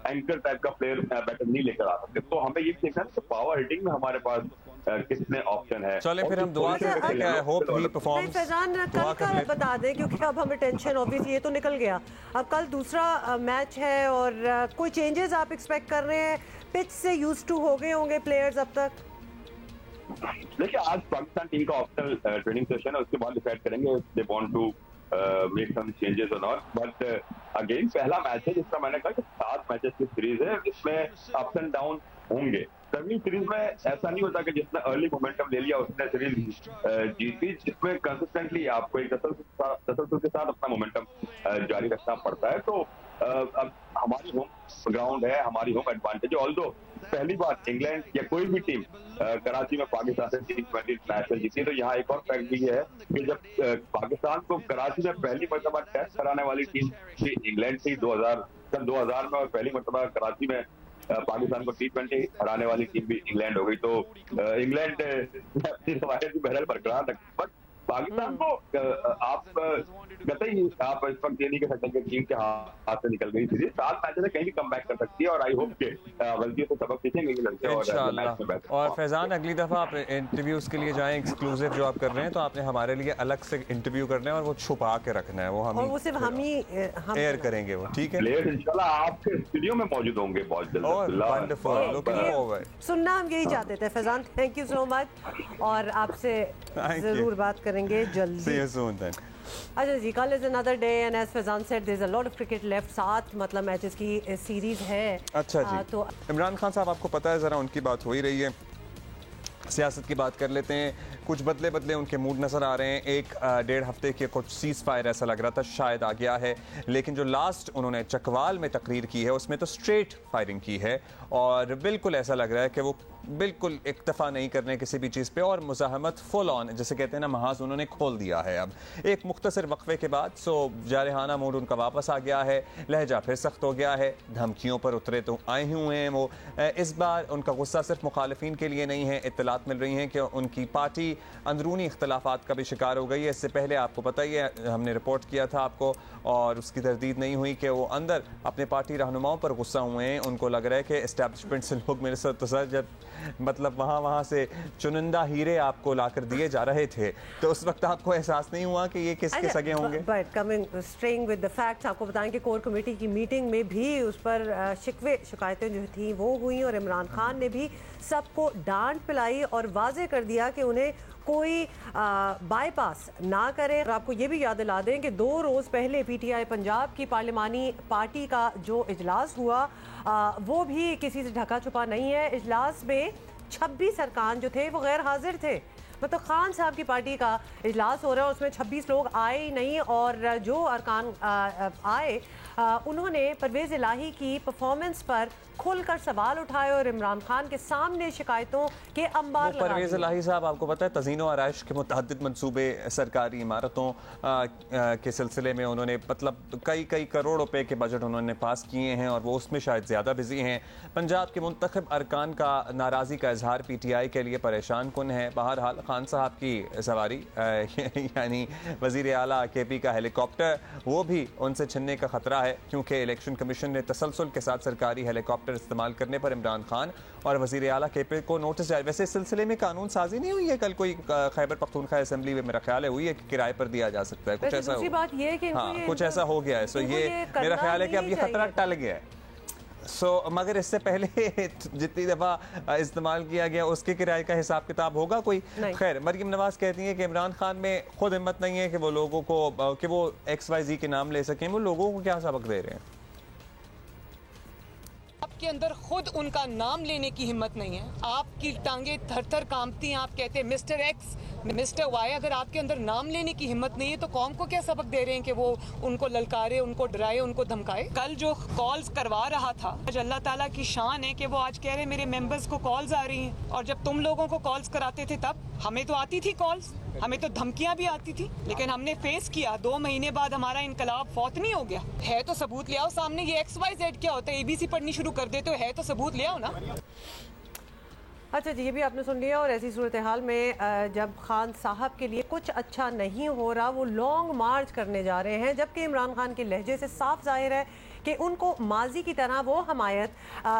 एंकर टाइप का प्लेयर बैटर नहीं लेकर आ सकते। तो हमें ये देखना है कि पावर हिटिंग में हमारे पास कितने ऑप्शन है। चले फिर हम दुआ करते हैं, I hope he performs. Faizan कल का बता दें, क्योंकि अब हमें टेंशन ऑब्वियसली ये तो निकल गया, अब कल दूसरा मैच है और कोई चेंजेस आप एक्सपेक्ट कर रहे हैं? पिच से यूज्ड टू हो गए होंगे प्लेयर्स अब तक। देखिए आज पाकिस्तान टीम का ऑप्शनल ट्रेनिंग सेशन है, उसके बाद डिसाइड करेंगे they want to make some changes और नॉट। बट अगेन पहला मैच है, जिसका मैंने कहा कि 7 मैचेस की सीरीज है, इसमें अप्स एंड डाउन होंगे। तभी सीरीज में ऐसा नहीं होता कि जितना अर्ली मोमेंटम ले लिया उसने सीरीज जीती, जिसमें कंसिस्टेंटली आपको एक तसलसल के साथ अपना मोमेंटम जारी रखना पड़ता है। तो अब हमारी होम ग्राउंड है, हमारी होम एडवांटेज है। ऑल्दो पहली बार इंग्लैंड या कोई भी टीम कराची में पाकिस्तान से T20 इंटरनेशनल जीती, तो यहाँ एक और फैक्ट भी है कि जब पाकिस्तान को कराची में पहली मरतबा टेस्ट कराने वाली टीम इंग्लैंड थी 2000 में, और पहली मरतबा कराची में पाकिस्तान को T20 हराने वाली टीम भी इंग्लैंड हो गई। तो इंग्लैंड अपनी रवायत भी बहरहाल बरकरार रखी, बट पाकिस्तान को आप कतई आप इस वक्त ये नहीं कह सकते कि टीम के हाथ से निकल गई सीरीज। 7 मैचेस में कहीं भी कमबैक कर सकती है, और आई होप के गलतियों से सबक सीखेंगे ये लड़के और फैजान अगली दफा आप इंटरव्यूज के लिए जाएं, एक्सक्लूसिव जो आप कर रहे हैं, तो आपने हमारे लिए अलग से इंटरव्यू करना है और वो छुपा के रखना है, वो हम सिर्फ हम ही एयर करेंगे वो, ठीक है? प्लेयर्स इंशाल्लाह आपके स्टूडियो में मौजूद होंगे बहुत जल्द। सुनना हम यही चाहते थे Faizan, thank you so much, और आपसे जरूर बात करेंगे जल्दी। अच्छा जी, कल is another day and as Faizan said there is a lot of cricket left. 7 मतलब मैचेस की सीरीज है। अच्छा जी, तो इमरान खान साहब आपको पता है, ज़रा उनकी बात हो ही रही है, सियासत की बात कर लेते हैं। कुछ बदले बदले उनके मूड नज़र आ रहे हैं। 1-1.5 हफ्ते के कुछ सीज़ फायर ऐसा लग रहा था शायद आ गया है, लेकिन जो लास्ट उन्होंने चकवाल में तकरीर की है उसमें तो स्ट्रेट फायरिंग की है, और बिल्कुल ऐसा लग रहा है कि वो बिल्कुल इक्तफा नहीं करने किसी भी चीज़ पे, और मुज़ाहमत फुल ऑन जैसे कहते हैं ना, महाज उन्होंने खोल दिया है। अब एक मुख्तसर वक्फे के बाद जारहाना मूड उनका वापस आ गया है, लहजा फिर सख्त हो गया है, धमकियों पर उतरे तो आए हुए हैं वो। इस बार उनका गुस्सा सिर्फ मुखालिफिन के लिए नहीं है, इत्तलात मिल रही हैं कि उनकी पार्टी अंदरूनी इख्तलाफात का भी शिकार हो गई है। इससे पहले आपको पता ही है, हमने रिपोर्ट किया था आपको, और उसकी तरदीद नहीं हुई कि वो अंदर अपने पार्टी रहनुमाओं पर गुस्सा हुए हैं। उनको लग रहा है कि एस्टैब्लिशमेंट से लोग मेरे साथ, तो सर जब मतलब वहाँ से चुनिंदा हीरे आपको लाकर दिए जा रहे थे, तो उस वक्त आपको एहसास नहीं हुआ कि ये किसके सगे होंगे? But coming straying with the facts, आपको बताएं कि कोर कमेटी की मीटिंग में भी उस पर शिकायतें जो थी वो हुई, और इमरान खान ने भी सबको डांट पिलाई और वाजे कर दिया कि उन्हें कोई बाईपास ना करे। और आपको ये भी याद दिला दें कि 2 रोज़ पहले PTI पंजाब की पार्लिमानी पार्टी का जो इजलास हुआ वो भी किसी से ढका छुपा नहीं है। इजलास में 26 अरकान जो थे वो गैर हाजिर थे, मतलब खान साहब की पार्टी का इजलास हो रहा है, उसमें 26 लोग आए ही नहीं, और जो अरकान आए उन्होंने परवेज़ इलाही की परफॉर्मेंस पर खुलकर सवाल उठाए और इमरान खान के सामने शिकायतों के अंबार लगा दिए। परवेज़ इलाही साहब आपको पता है, तज़ीनो आराइश के मुतअद्दिद मंसूबे सरकारी इमारतों के सिलसिले में उन्होंने मतलब कई करोड़ रुपए के बजट उन्होंने पास किए हैं, और वो उसमें शायद ज़्यादा बिजी हैं। पंजाब के मुंतखब अरकान का नाराज़गी का इजहार PTI के लिए परेशान कुन है। बहरहाल खान साहब की सवारी यानी वज़ीर आला KP का हेलीकॉप्टर, वो भी उनसे छिनने का खतरा है, क्योंकि इलेक्शन कमीशन ने तसलसल के साथ सरकारी हेलीकॉप्टर इस्तेमाल करने पर इमरान खान और वज़ीर आला KP को नोटिस जारी। वैसे इस सिलसिले में कानून साजी नहीं हुई है, कल कोई खैबर पख्तूनख्वा असेंबली में मेरा ख्याल है हुई है कि किराए पर दिया जा सकता है, कुछ ऐसा बात ये है कि हाँ कुछ ऐसा हो गया है। सो ये मेरा ख्याल है कि अब ये खतरा टल गया है। मगर इससे पहले जितनी दफ़ा इस्तेमाल किया गया उसके किराए का हिसाब किताब होगा कोई? खैर, मरियम नवाज कहती हैं कि इमरान खान में खुद हिम्मत नहीं है कि वो लोगों को कि वो XYZ के नाम ले सकें। वो लोगों को क्या सबक दे रहे हैं? आपके अंदर खुद उनका नाम लेने की हिम्मत नहीं है, आपकी टांगे थर थर कांपती हैं, आप कहते हैं मिस्टर X, मिस्टर Y। अगर आपके अंदर नाम लेने की हिम्मत नहीं है तो कौम को क्या सबक दे रहे हैं कि वो उनको ललकारे, उनको डराए, उनको धमकाए? कल जो कॉल्स करवा रहा था, आज अल्लाह ताला की शान है कि वो आज कह रहे मेरे मेंबर्स को कॉल्स आ रही हैं, और जब तुम लोगों को कॉल्स कराते थे तब हमें तो आती थी कॉल्स, हमें तो धमकियां भी आती थी, लेकिन हमने फेस किया। 2 महीने बाद हमारा इनकलाब फौत नहीं हो गया है, तो सबूत ले आओ सामने। ये XYZ क्या होता है, ABC पढ़नी शुरू कर देते है तो सबूत ले आओ ना। अच्छा जी, ये भी आपने सुन लिया। और ऐसी सूरत हाल में जब खान साहब के लिए कुछ अच्छा नहीं हो रहा, वो लॉन्ग मार्च करने जा रहे हैं, जबकि इमरान खान के लहजे से साफ जाहिर है कि उनको माजी की तरह वो हमायत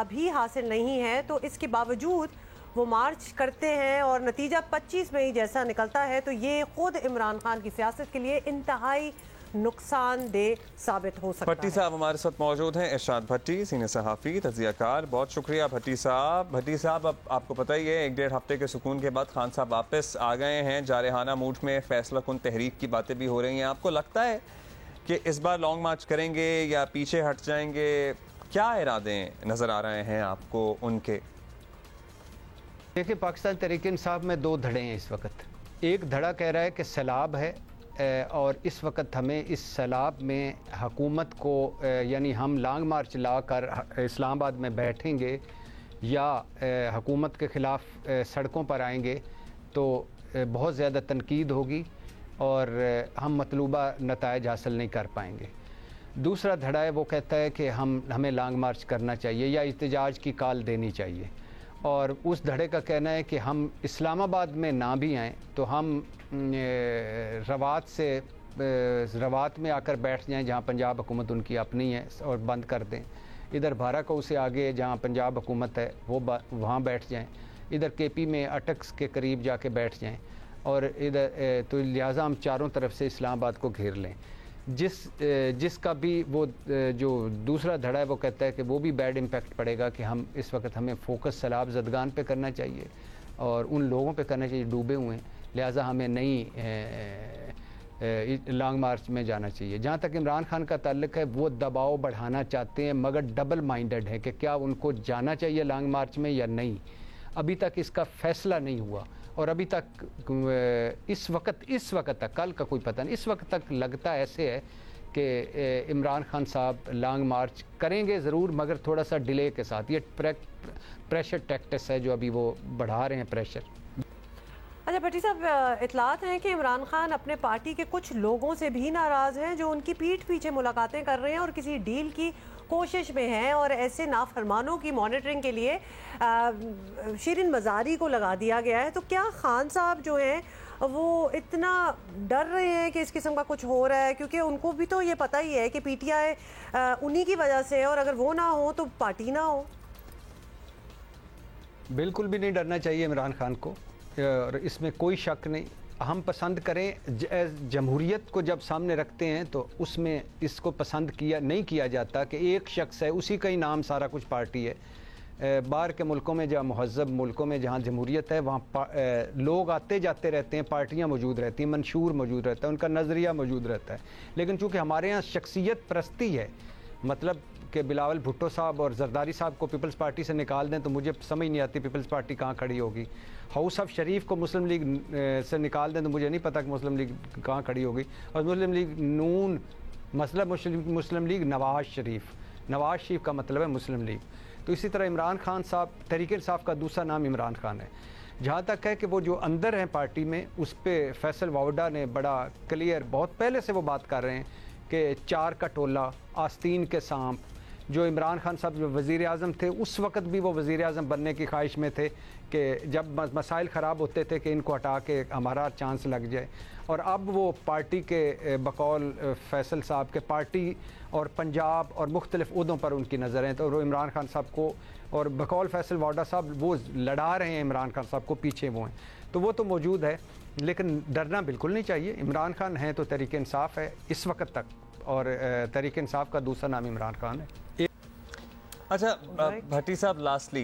भी हासिल नहीं है, तो इसके बावजूद वो मार्च करते हैं और नतीजा 25 मई जैसा निकलता है, तो ये खुद इमरान खान की सियासत के लिए इंतहाई नुकसानदेह साबित हो सकता है। भट्टी साहब हमारे साथ मौजूद हैं, इरशाद भट्टी, सीनियर सहाफ़ी, तज़ियाकार। बहुत शुक्रिया भट्टी साहब। भट्टी साहब, अब आपको पता ही है 1-1.5 हफ्ते के सुकून के बाद खान साहब वापस आ गए हैं। जारहाना मूड में फैसला कुन तहरीक की बातें भी हो रही हैं। आपको लगता है कि इस बार लॉन्ग मार्च करेंगे या पीछे हट जाएंगे? क्या इरादे नज़र आ रहे हैं आपको उनके? देखिए, पाकिस्तान तहरीक इंसाफ में दो धड़े हैं इस वक्त। एक धड़ा कह रहा है कि सैलाब है और इस वक्त हमें इस सैलाब में हुकूमत को यानी हम लॉन्ग मार्च ला कर इस्लामाबाद में बैठेंगे या हुकूमत के ख़िलाफ़ सड़कों पर आएंगे तो बहुत ज़्यादा तनकीद होगी और हम मतलूबा नताइज हासिल नहीं कर पाएंगे। दूसरा धड़ा है, वो कहता है कि हमें लॉन्ग मार्च करना चाहिए या इhtजाज की कॉल देनी चाहिए। और उस धड़े का कहना है कि हम इस्लामाबाद में ना भी आएँ तो हम रवात में आकर बैठ जाएं जहां पंजाब हुकूमत उनकी अपनी है और बंद कर दें। इधर भाराकाऊ से आगे जहां पंजाब हुकूमत है वो वहां बैठ जाएं। इधर केपी में अटक्स के करीब जाके बैठ जाएं और इधर तो लिहाजा हम चारों तरफ से इस्लामाबाद को घेर लें। जिसका भी वो जो दूसरा धड़ा है वो कहता है कि वो भी बैड इम्पैक्ट पड़ेगा कि हम इस वक्त हमें फोकस सैलाब ज़दगान पे करना चाहिए और उन लोगों पे करना चाहिए डूबे हुए हैं, लिहाजा हमें नई लॉन्ग मार्च में जाना चाहिए। जहाँ तक इमरान खान का ताल्लुक है, वो दबाव बढ़ाना चाहते हैं मगर डबल माइंडेड है कि क्या उनको जाना चाहिए लॉन्ग मार्च में या नहीं। अभी तक इसका फैसला नहीं हुआ और अभी तक इस वक्त तक, कल का कोई पता नहीं, इस वक्त तक लगता ऐसे है कि इमरान खान साहब लॉन्ग मार्च करेंगे ज़रूर मगर थोड़ा सा डिले के साथ। ये प्रेशर टैक्टिक्स है जो अभी वो बढ़ा रहे हैं प्रेशर। अच्छा भट्टी साहब, इतलात हैं कि इमरान खान अपने पार्टी के कुछ लोगों से भी नाराज़ हैं जो उनकी पीठ पीछे मुलाकातें कर रहे हैं और किसी डील की कोशिश में हैं और ऐसे नाफरमानों की मॉनिटरिंग के लिए शिरीन मज़ारी को लगा दिया गया है। तो क्या खान साहब जो हैं वो इतना डर रहे हैं कि इस किस्म का कुछ हो रहा है? क्योंकि उनको भी तो ये पता ही है कि पीटीआई उन्हीं की वजह से है और अगर वो ना हो तो पार्टी ना हो। बिल्कुल भी नहीं डरना चाहिए इमरान खान को और इसमें कोई शक नहीं। हम पसंद करें जमहूरियत को जब सामने रखते हैं तो उसमें इसको पसंद नहीं किया जाता कि एक शख्स है उसी का ही नाम सारा कुछ पार्टी है। बाहर के मुल्कों में, जहाँ महज़ब मुल्कों में जहाँ जमहूरियत है वहाँ लोग आते जाते रहते हैं, पार्टियाँ मौजूद रहती हैं, मंशूर मौजूद रहता है, उनका नज़रिया मौजूद रहता है। लेकिन चूँकि हमारे यहाँ शख्सियत परस्ती है, मतलब कि बिलावल भुट्टो साहब और जरदारी साहब को पीपल्स पार्टी से निकाल दें तो मुझे समझ नहीं आती पीपल्स पार्टी कहाँ खड़ी होगी। हाउस ऑफ शरीफ को मुस्लिम लीग से निकाल दें तो मुझे नहीं पता कि मुस्लिम लीग कहाँ खड़ी होगी। और मुस्लिम लीग नून मतलब मुस्लिम लीग नवाज शरीफ का मतलब है मुस्लिम लीग। तो इसी तरह इमरान खान साहब, तहरीक इंसाफ का दूसरा नाम इमरान खान है। जहाँ तक है कि वो जो अंदर हैं पार्टी में, उस पर फैसल वावडा ने बड़ा क्लियर बहुत पहले से वो बात कर रहे हैं कि चार का टोला, आस्तीन के सांप। जो इमरान खान साहब जो वज़ीर आज़म थे उस वक्त भी वो वज़ीर आज़म बनने की ख्वाहिश में थे कि जब मसाइल ख़राब होते थे कि इनको हटा के हमारा चांस लग जाए। और अब वो पार्टी के बकौल फैसल साहब के पार्टी और पंजाब और मुख्तलिफ उहदों पर उनकी नज़र हैं। तो वो इमरान खान साहब को और बकौल फैसल वाडा साहब वो लड़ा रहे हैं इमरान खान साहब को, पीछे वो हैं। तो वो तो मौजूद है लेकिन डरना बिल्कुल नहीं चाहिए। इमरान खान है तो तहरीक इंसाफ है इस वक्त तक और तहरीक इंसाफ का दूसरा नाम इमरान खान है। अच्छा भट्टी साहब, लास्टली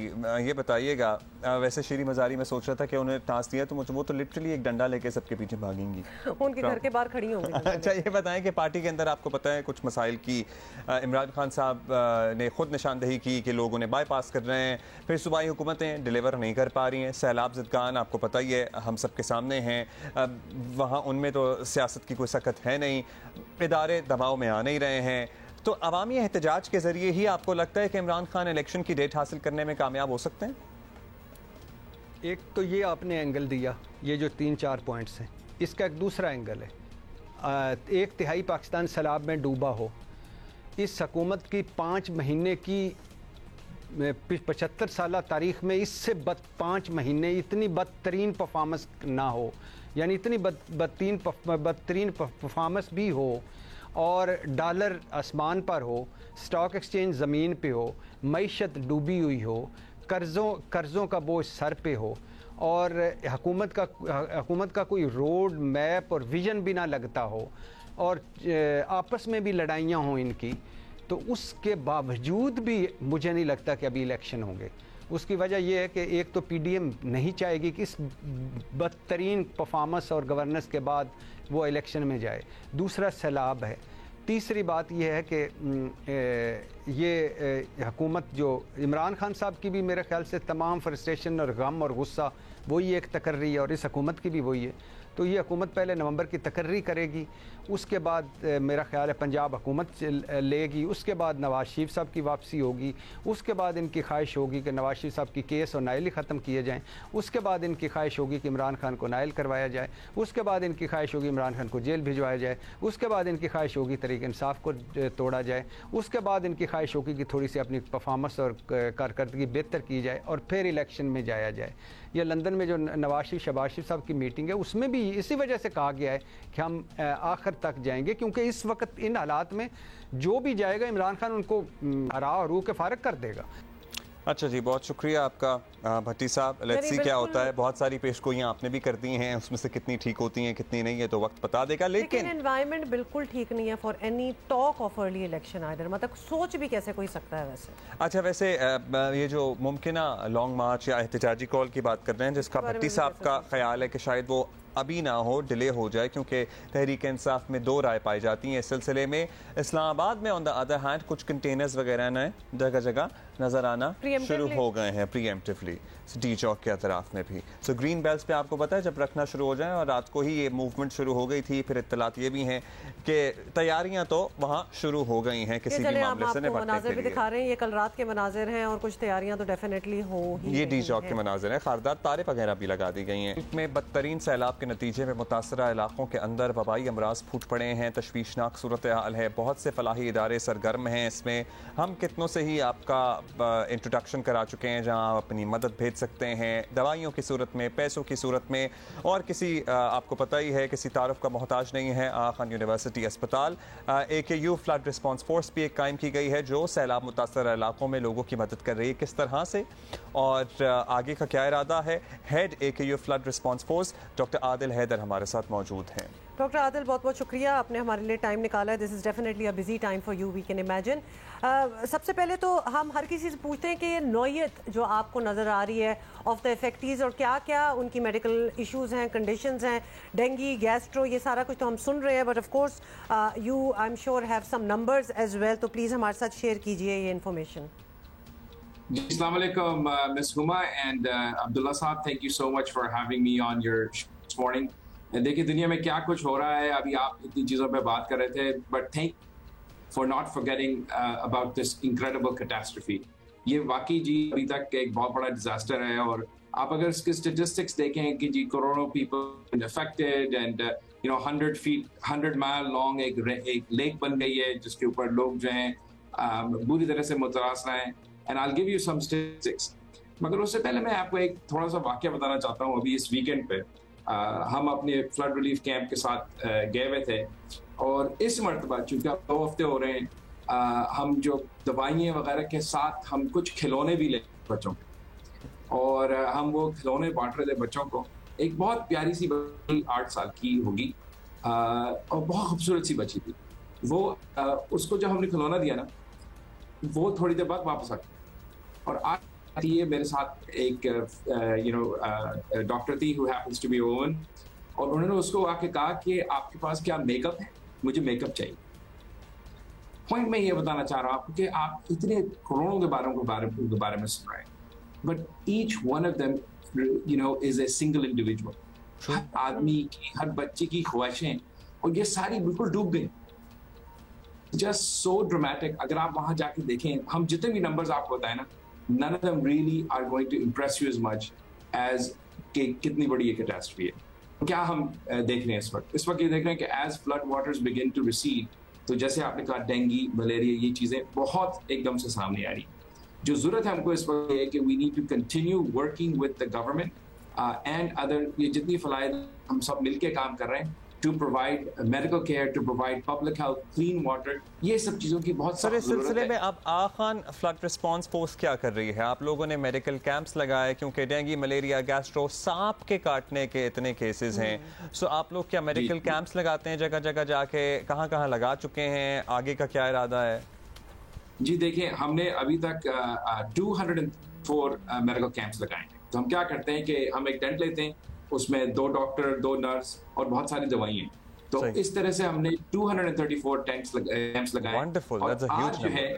ये बताइएगा, वैसे शिरी मज़ारी में सोच रहा था कि उन्हें टास्क दिया तो मुझे वो तो लिटरली एक डंडा लेके सबके पीछे भागेंगी, उनके घर के बाहर खड़ी होंगी। अच्छा ये बताएं कि पार्टी के अंदर आपको पता है कुछ मसाइल की इमरान खान साहब ने खुद निशानदही की कि लोग उन्हें बाईपास कर रहे हैं, फिर सूबाई हुकूमतें डिलीवर नहीं कर पा रही हैं, सैलाब ज़दगान आपको पता ही है हम सब के सामने हैं, वहाँ उनमें तो सियासत की कोई सकत है नहीं, इदारे दबाव में आ नहीं रहे हैं। तो अवामी एहतजाज के ज़रिए ही आपको लगता है कि इमरान खान इलेक्शन की डेट हासिल करने में कामयाब हो सकते हैं? एक तो ये आपने एंगल दिया, ये जो 3-4 पॉइंट्स हैं, इसका एक दूसरा एंगल है। 1/3 पाकिस्तान सैलाब में डूबा हो, इस हुकूमत की 5 महीने की 75 साल तारीख़ में इससे 5 महीने इतनी बदतरीन परफॉर्मेंस ना हो, यानी इतनी बदतरीन परफॉर्मेंस भी हो और डॉलर आसमान पर हो, स्टॉक एक्सचेंज ज़मीन पे हो, मईशत डूबी हुई हो, कर्ज़ों का बोझ सर पे हो और हुकूमत का कोई रोड मैप और विज़न भी ना लगता हो और आपस में भी लड़ाइयाँ हों इनकी, तो उसके बावजूद भी मुझे नहीं लगता कि अभी इलेक्शन होंगे। उसकी वजह यह है कि एक तो पीडीएम नहीं चाहेगी कि इस बदतरीन परफॉर्मेंस और गवर्नेंस के बाद वो इलेक्शन में जाए, दूसरा सैलाब है। तीसरी बात यह है कि ये हुकूमत जो इमरान खान साहब की भी मेरे ख्याल से तमाम फ्रस्ट्रेशन और गम और गुस्सा वही एक तकर्री है और इस हुकूमत की भी वही है। तो ये हुकूमत पहले नवंबर की तकर्री करेगी, उसके बाद मेरा ख्याल है पंजाब हुकूमत लेगी, उसके बाद नवाज शरीफ साहब की वापसी होगी, उसके बाद इनकी ख्वाहिश होगी कि नवाज शरीफ साहब की केस और नाइल ख़त्म किए जाएँ, उसके बाद इनकी ख्वाहिश होगी कि इमरान खान को नाइल करवाया जाए, उसके बाद इनकी ख्वाहिश होगी इमरान खान को जेल भिजवाया जाए, उसके बाद इनकी ख्वाहिश होगी तहरीक इंसाफ को तोड़ा जाए, उसके बाद इनकी ख्वाहिश होगी कि थोड़ी सी अपनी परफॉर्मेंस और कारकर्दगी बेहतर की जाए और फिर इलेक्शन में जाया जाए। या लंदन में जो नवाज शरीफ शहबाज शरीफ साहब की मीटिंग है उसमें भी इसी वजह से कहा गया है कि हम आखिर तक जाएंगे, क्योंकि इस वक्त इन हालात में जो भी जाएगा इमरान खान उनको हरा और रूह के फारग कर देगा। अच्छा जी, बहुत शुक्रिया आपका भट्टी साहब। लेट्स सी क्या होता है। बहुत सारी पेशगोइयाँ आपने भी कर दी हैं, उसमें से कितनी ठीक होती हैं कितनी नहीं है तो वक्त बता देगा। लेकिन एनवायरनमेंट बिल्कुल ठीक नहीं है for any talk of early election either, मतलब सोच भी कैसे कोई सकता है वैसे। अच्छा, वैसे ये जो मुमकिन लॉन्ग मार्च या एहतजाजी कॉल की बात कर रहे हैं जिसका भट्टी साहब का ख्याल है कि शायद वो अभी ना हो, डिले हो जाए, क्योंकि तहरीक इंसाफ में दो राय पाई जाती हैं इस सिलसिले में। इस्लामाबाद में ऑन द अदर हैंड कुछ कंटेनर्स वगैरह नए जगह जगह नजर आना शुरू हो गए हैं प्रीएम्प्टिवली, डी चौक के अतराफ में भी। सो ग्रीन बेल्ट्स पे आपको पता है जब रखना शुरू हो जाए, और रात को ही ये मूवमेंट शुरू हो गई थी। फिर इत्तलात ये भी हैं कि तैयारियां तो वहाँ शुरू हो गई हैं किसी भी मामले से निपटने के लिए। दिखा रहे हैं ये कल रात के मनाजिर हैं और कुछ तैयारियां तो डेफिनेटली हो ही। ये डी चौक के मनाजिर हैं, खारदार तारे वगैरह भी लगा दी गई हैं। इसमें बदतरीन सैलाब के नतीजे में मुतासरा इलाकों के अंदर वबाई अमराज फूट पड़े हैं, तशवीशनाक सूरत हाल है। बहुत से फलाही इदारे सरगर्म हैं इसमें। हम कितनों से ही आपका इंट्रोडक्शन करा चुके हैं जहां आप अपनी मदद भेज सकते हैं, दवाइयों की सूरत में, पैसों की सूरत में, और किसी आपको पता ही है किसी तारुफ का मोहताज नहीं है। आगा खान यूनिवर्सिटी अस्पताल AKU फ्लड रिस्पॉन्स फोर्स भी एक कायम की गई है जो सैलाब मुतासर इलाकों में लोगों की मदद कर रही है। किस तरह से और आगे का क्या इरादा है, head AKU flood response force doctor Adil Haidar हमारे साथ मौजूद हैं। डॉक्टर आदिल, बहुत बहुत शुक्रिया, आपने हमारे लिए टाइम निकाला है। This is definitely a busy time for you, we can imagine. सबसे पहले तो हम हर किसी से पूछते हैं कि ये नौयत जो आपको नज़र आ रही है ऑफ द इफेक्टीज़ और क्या क्या उनकी मेडिकल इश्यूज़ हैं, कंडीशंस हैं, डेंगी, गैस्ट्रो, ये सारा कुछ तो हम सुन रहे हैं, but of course you I am sure have some numbers as well, तो प्लीज़ हमारे साथ शेयर कीजिए ये information. Assalamu alaikum, Ms. Huma and Abdullah Saab, thank you so much for having me on your show this morning. देखिए दुनिया में क्या कुछ हो रहा है, अभी आप इतनी चीज़ों पे बात कर रहे थे, but thank for not forgetting about this incredible catastrophe. ये वाकई जी अभी तक एक बहुत बड़ा डिजास्टर है, और आप अगर इसके स्टेटिस्टिक्स देखें कि जी करोड़ों people affected and 100 mile long एक लेक बन गई है जिसके ऊपर लोग जो हैं बुरी तरह से मुतासर हैं। And I will give you some statistics, मगर उससे पहले मैं आपको एक थोड़ा सा वाकया बताना चाहता हूँ। अभी इस वीकेंड पे हम अपने फ्लड रिलीफ कैंप के साथ गए हुए थे, और इस मरतबा चूँकि 2 हफ्ते हो रहे हैं, हम जो दवाइयाँ वगैरह के साथ हम कुछ खिलौने भी ले बच्चों को, और हम वो खिलौने बांट रहे थे बच्चों को। एक बहुत प्यारी सी बच्ची 8 साल की होगी और बहुत खूबसूरत सी बच्ची थी वो। उसको जब हमने खिलौना दिया ना, वो थोड़ी देर बाद वापस आ गई, और आज ये मेरे साथ एक डॉक्टर थी who happens to be a woman, और उन्होंने उसको आके कहा कि आपके पास क्या मेकअप है, मुझे मेकअप चाहिए। पॉइंट मैं ये बताना चाह रहा हूँ आपको कि आप इतने करोड़ों के बारे में सुन रहे हैं, but each one of them is a single individual. हर आदमी की, हर बच्चे की ख्वाहिशें, और ये सारी बिल्कुल डूब गई। Just so dramatic. अगर आप वहां जाके देखें, हम जितने भी नंबर्स आपको बताए ना, none of them really are going to impress you as much as कि कितनी बड़ी ये कैटास्ट्रफी है। क्या हम देख रहे हैं इस वक्त ये देख रहे हैं कि as flood waters begin to recede, तो जैसे आपने कहा डेंगी, मलेरिया, ये चीज़ें बहुत एकदम से सामने आ रही। जो ज़रूरत है हमको इस वक्त है कि we need to continue working with the government and other, ये जितनी फलाइद हम सब मिलके काम कर रहे हैं to provide medical care, to provide public health, clean water, ये सब चीज़ों की बहुत सर। इस सिलसिले में अब आगा खान फ्लड रिस्पॉन्स फोर्स क्या कर रही है? आप लोगों ने मेडिकल कैंप्स लगाए क्योंकि डेंगू, मलेरिया, गैस्ट्रो, सांप के काटने के इतने केसेस हैं। सो आप लोग क्या मेडिकल कैंप्स लगाते हैं जगह जगह जाके? कहाँ लगा चुके हैं? आगे का क्या इरादा है? जी देखिए, हमने अभी तक 204 मेडिकल कैंप्स लगाए हैं। तो हम क्या करते हैं कि हम एक टेंट लेते हैं, उसमें 2 डॉक्टर, 2 नर्स और बहुत सारी दवाइयाँ, तो इस तरह से हमने 234 कैंप्स लगाए। Wonderful, और that's a huge number.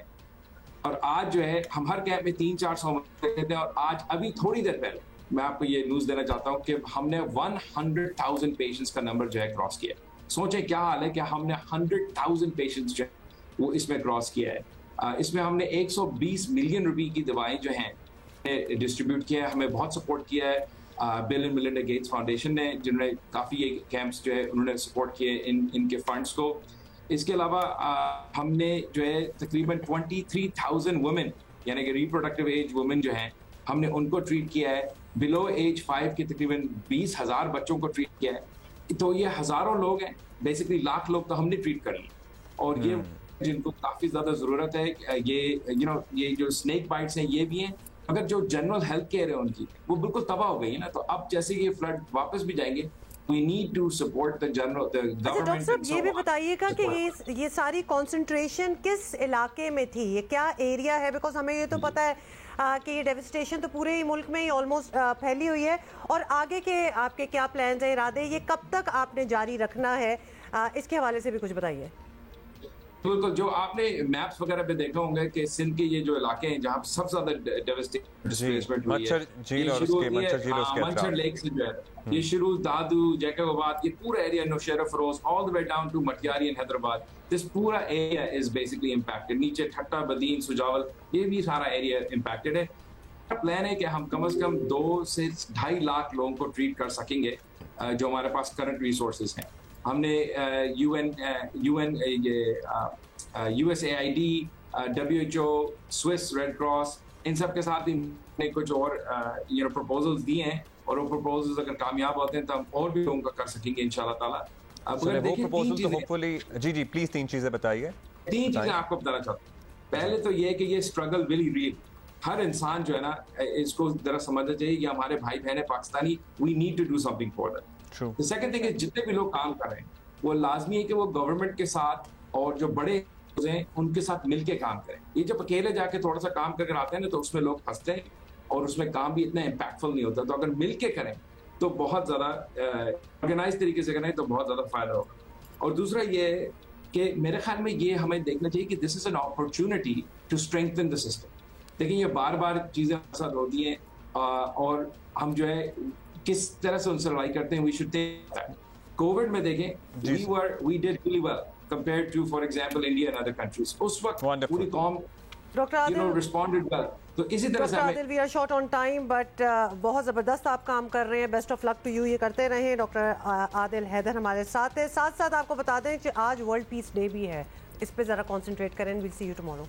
आज जो है हम हर कैंप में 300-400 थे, और आज अभी थोड़ी देर पहले मैं आपको ये न्यूज़ देना चाहता हूँ कि हमने 100,000 पेशेंट्स का नंबर जो है क्रॉस किया। सोचें क्या हाल है कि हमने 100,000 पेशेंट्स जो है वो इसमें क्रॉस किया है। इसमें हमने 120 मिलियन रुपए की दवाएं जो हैं डिस्ट्रीब्यूट किया है। हमें बहुत सपोर्ट किया है bill and Melinda Gates foundation ने, जिन्होंने काफ़ी ये कैंप्स जो है उन्होंने सपोर्ट किए इनके फंड्स को। इसके अलावा हमने जो है तकरीबन 23,000 वुमेन यानी कि रिप्रोडक्टिव एज वुमेन जो हैं हमने उनको ट्रीट किया है। बिलो एज 5 के तकरीबन 20,000 बच्चों को ट्रीट किया है। तो ये हज़ारों लोग हैं, बेसिकली लाख लोग तो हमने ट्रीट कर लिए। और ये जिनको काफ़ी ज़्यादा ज़रूरत है, ये जो स्नेक बाइट्स हैं ये भी हैं, मगर जो जनरल हेल्थ केयर है उनकी वो बिल्कुल तबाह हो गई है ना। तो अब जैसे ये फ्लड वापस भी जाएंगे, we need to support the government। Doctor साहब ये भी बताइएगा कि ये सारी कंसंट्रेशन किस इलाके में थी, ये क्या एरिया है? बिकॉज हमें ये तो पता है कि ये डेविस्टेशन तो पूरे ही मुल्क में ही ऑलमोस्ट फैली हुई है, और आगे के आपके क्या प्लान्स हैं, इरादे, ये कब तक आपने जारी रखना है, इसके हवाले से भी कुछ बताइए। बिल्कुल, जो आपने मैप्स वगैरह पे देखा होंगे कि सिंध के ये जो इलाके हैं जहाँ सबसे ज्यादा डिस्प्लेसमेंट हुई है, मंचर लेक से जो है ये शुरू दादू, जैकबाबाद, ये पूरा area, Naushahro Feroze all the way down to Matiari and Hyderabad, this पूरा एरिया इज बेसिकली इम्पैक्टेड। नीचे ठट्टा, बदीन, सुजावल, ये भी सारा एरिया इम्पैक्टेड है। प्लान है कि हम कम से कम 2 से 2.5 लाख लोगों को ट्रीट कर सकेंगे जो हमारे पास करंट रिसोर्सेज हैं। हमने USAID, WHO, Swiss red cross, इन सब के साथ भी कुछ और प्रपोजल्स दिए हैं, और वो प्रपोजल्स अगर कामयाब होते हैं तो हम और भी लोगों का कर सकेंगे इंशाल्लाह ताला। जी प्लीज 3 चीजें बताइए। 3 चीजें आपको बताना चाहता हूँ। पहले तो ये कि ये स्ट्रगल विल रियल, हर इंसान जो है ना इसको जरा समझना चाहिए कि हमारे भाई बहन है Pakistani, we need to do something for them. The second thing is जितने भी लोग काम कर रहे हैं वो लाजमी है कि वो गवर्नमेंट के साथ और जो बड़े हैं उनके साथ मिलके काम करें। ये जब अकेले जाके थोड़ा सा काम करके आते हैं ना तो उसमें लोग फंसते हैं और उसमें काम भी इतना इम्पैक्टफुल नहीं होता। तो अगर मिलके करें तो बहुत ज़्यादा ऑर्गेनाइज तरीके से करें तो बहुत ज़्यादा फायदा होगा। और दूसरा ये कि मेरे ख्याल में ये हमें देखना चाहिए कि this is an opportunity to strengthen the system. देखिए ये बार बार चीज़ें साथ होती हैं और हम जो है किस तरह से उनसे लड़ाई करते हैं। We should take that. Covid में देखें we did really well compared to for example India and other countries. उस वक्त पूरी कौम रिस्पोंडेड वेल। तो इसी तरह से Adil, we are short on time but बहुत ज़बरदस्त आप काम कर रहे हैं। Best of luck to you, ये करते रहें। डॉक्टर आदिल हैदर हमारे साथ है। साथ साथ आपको बता दें कि आज वर्ल्ड पीस डे भी है, इस पे ज़रा कॉन्सेंट्रेट करें। Will see you tomorrow.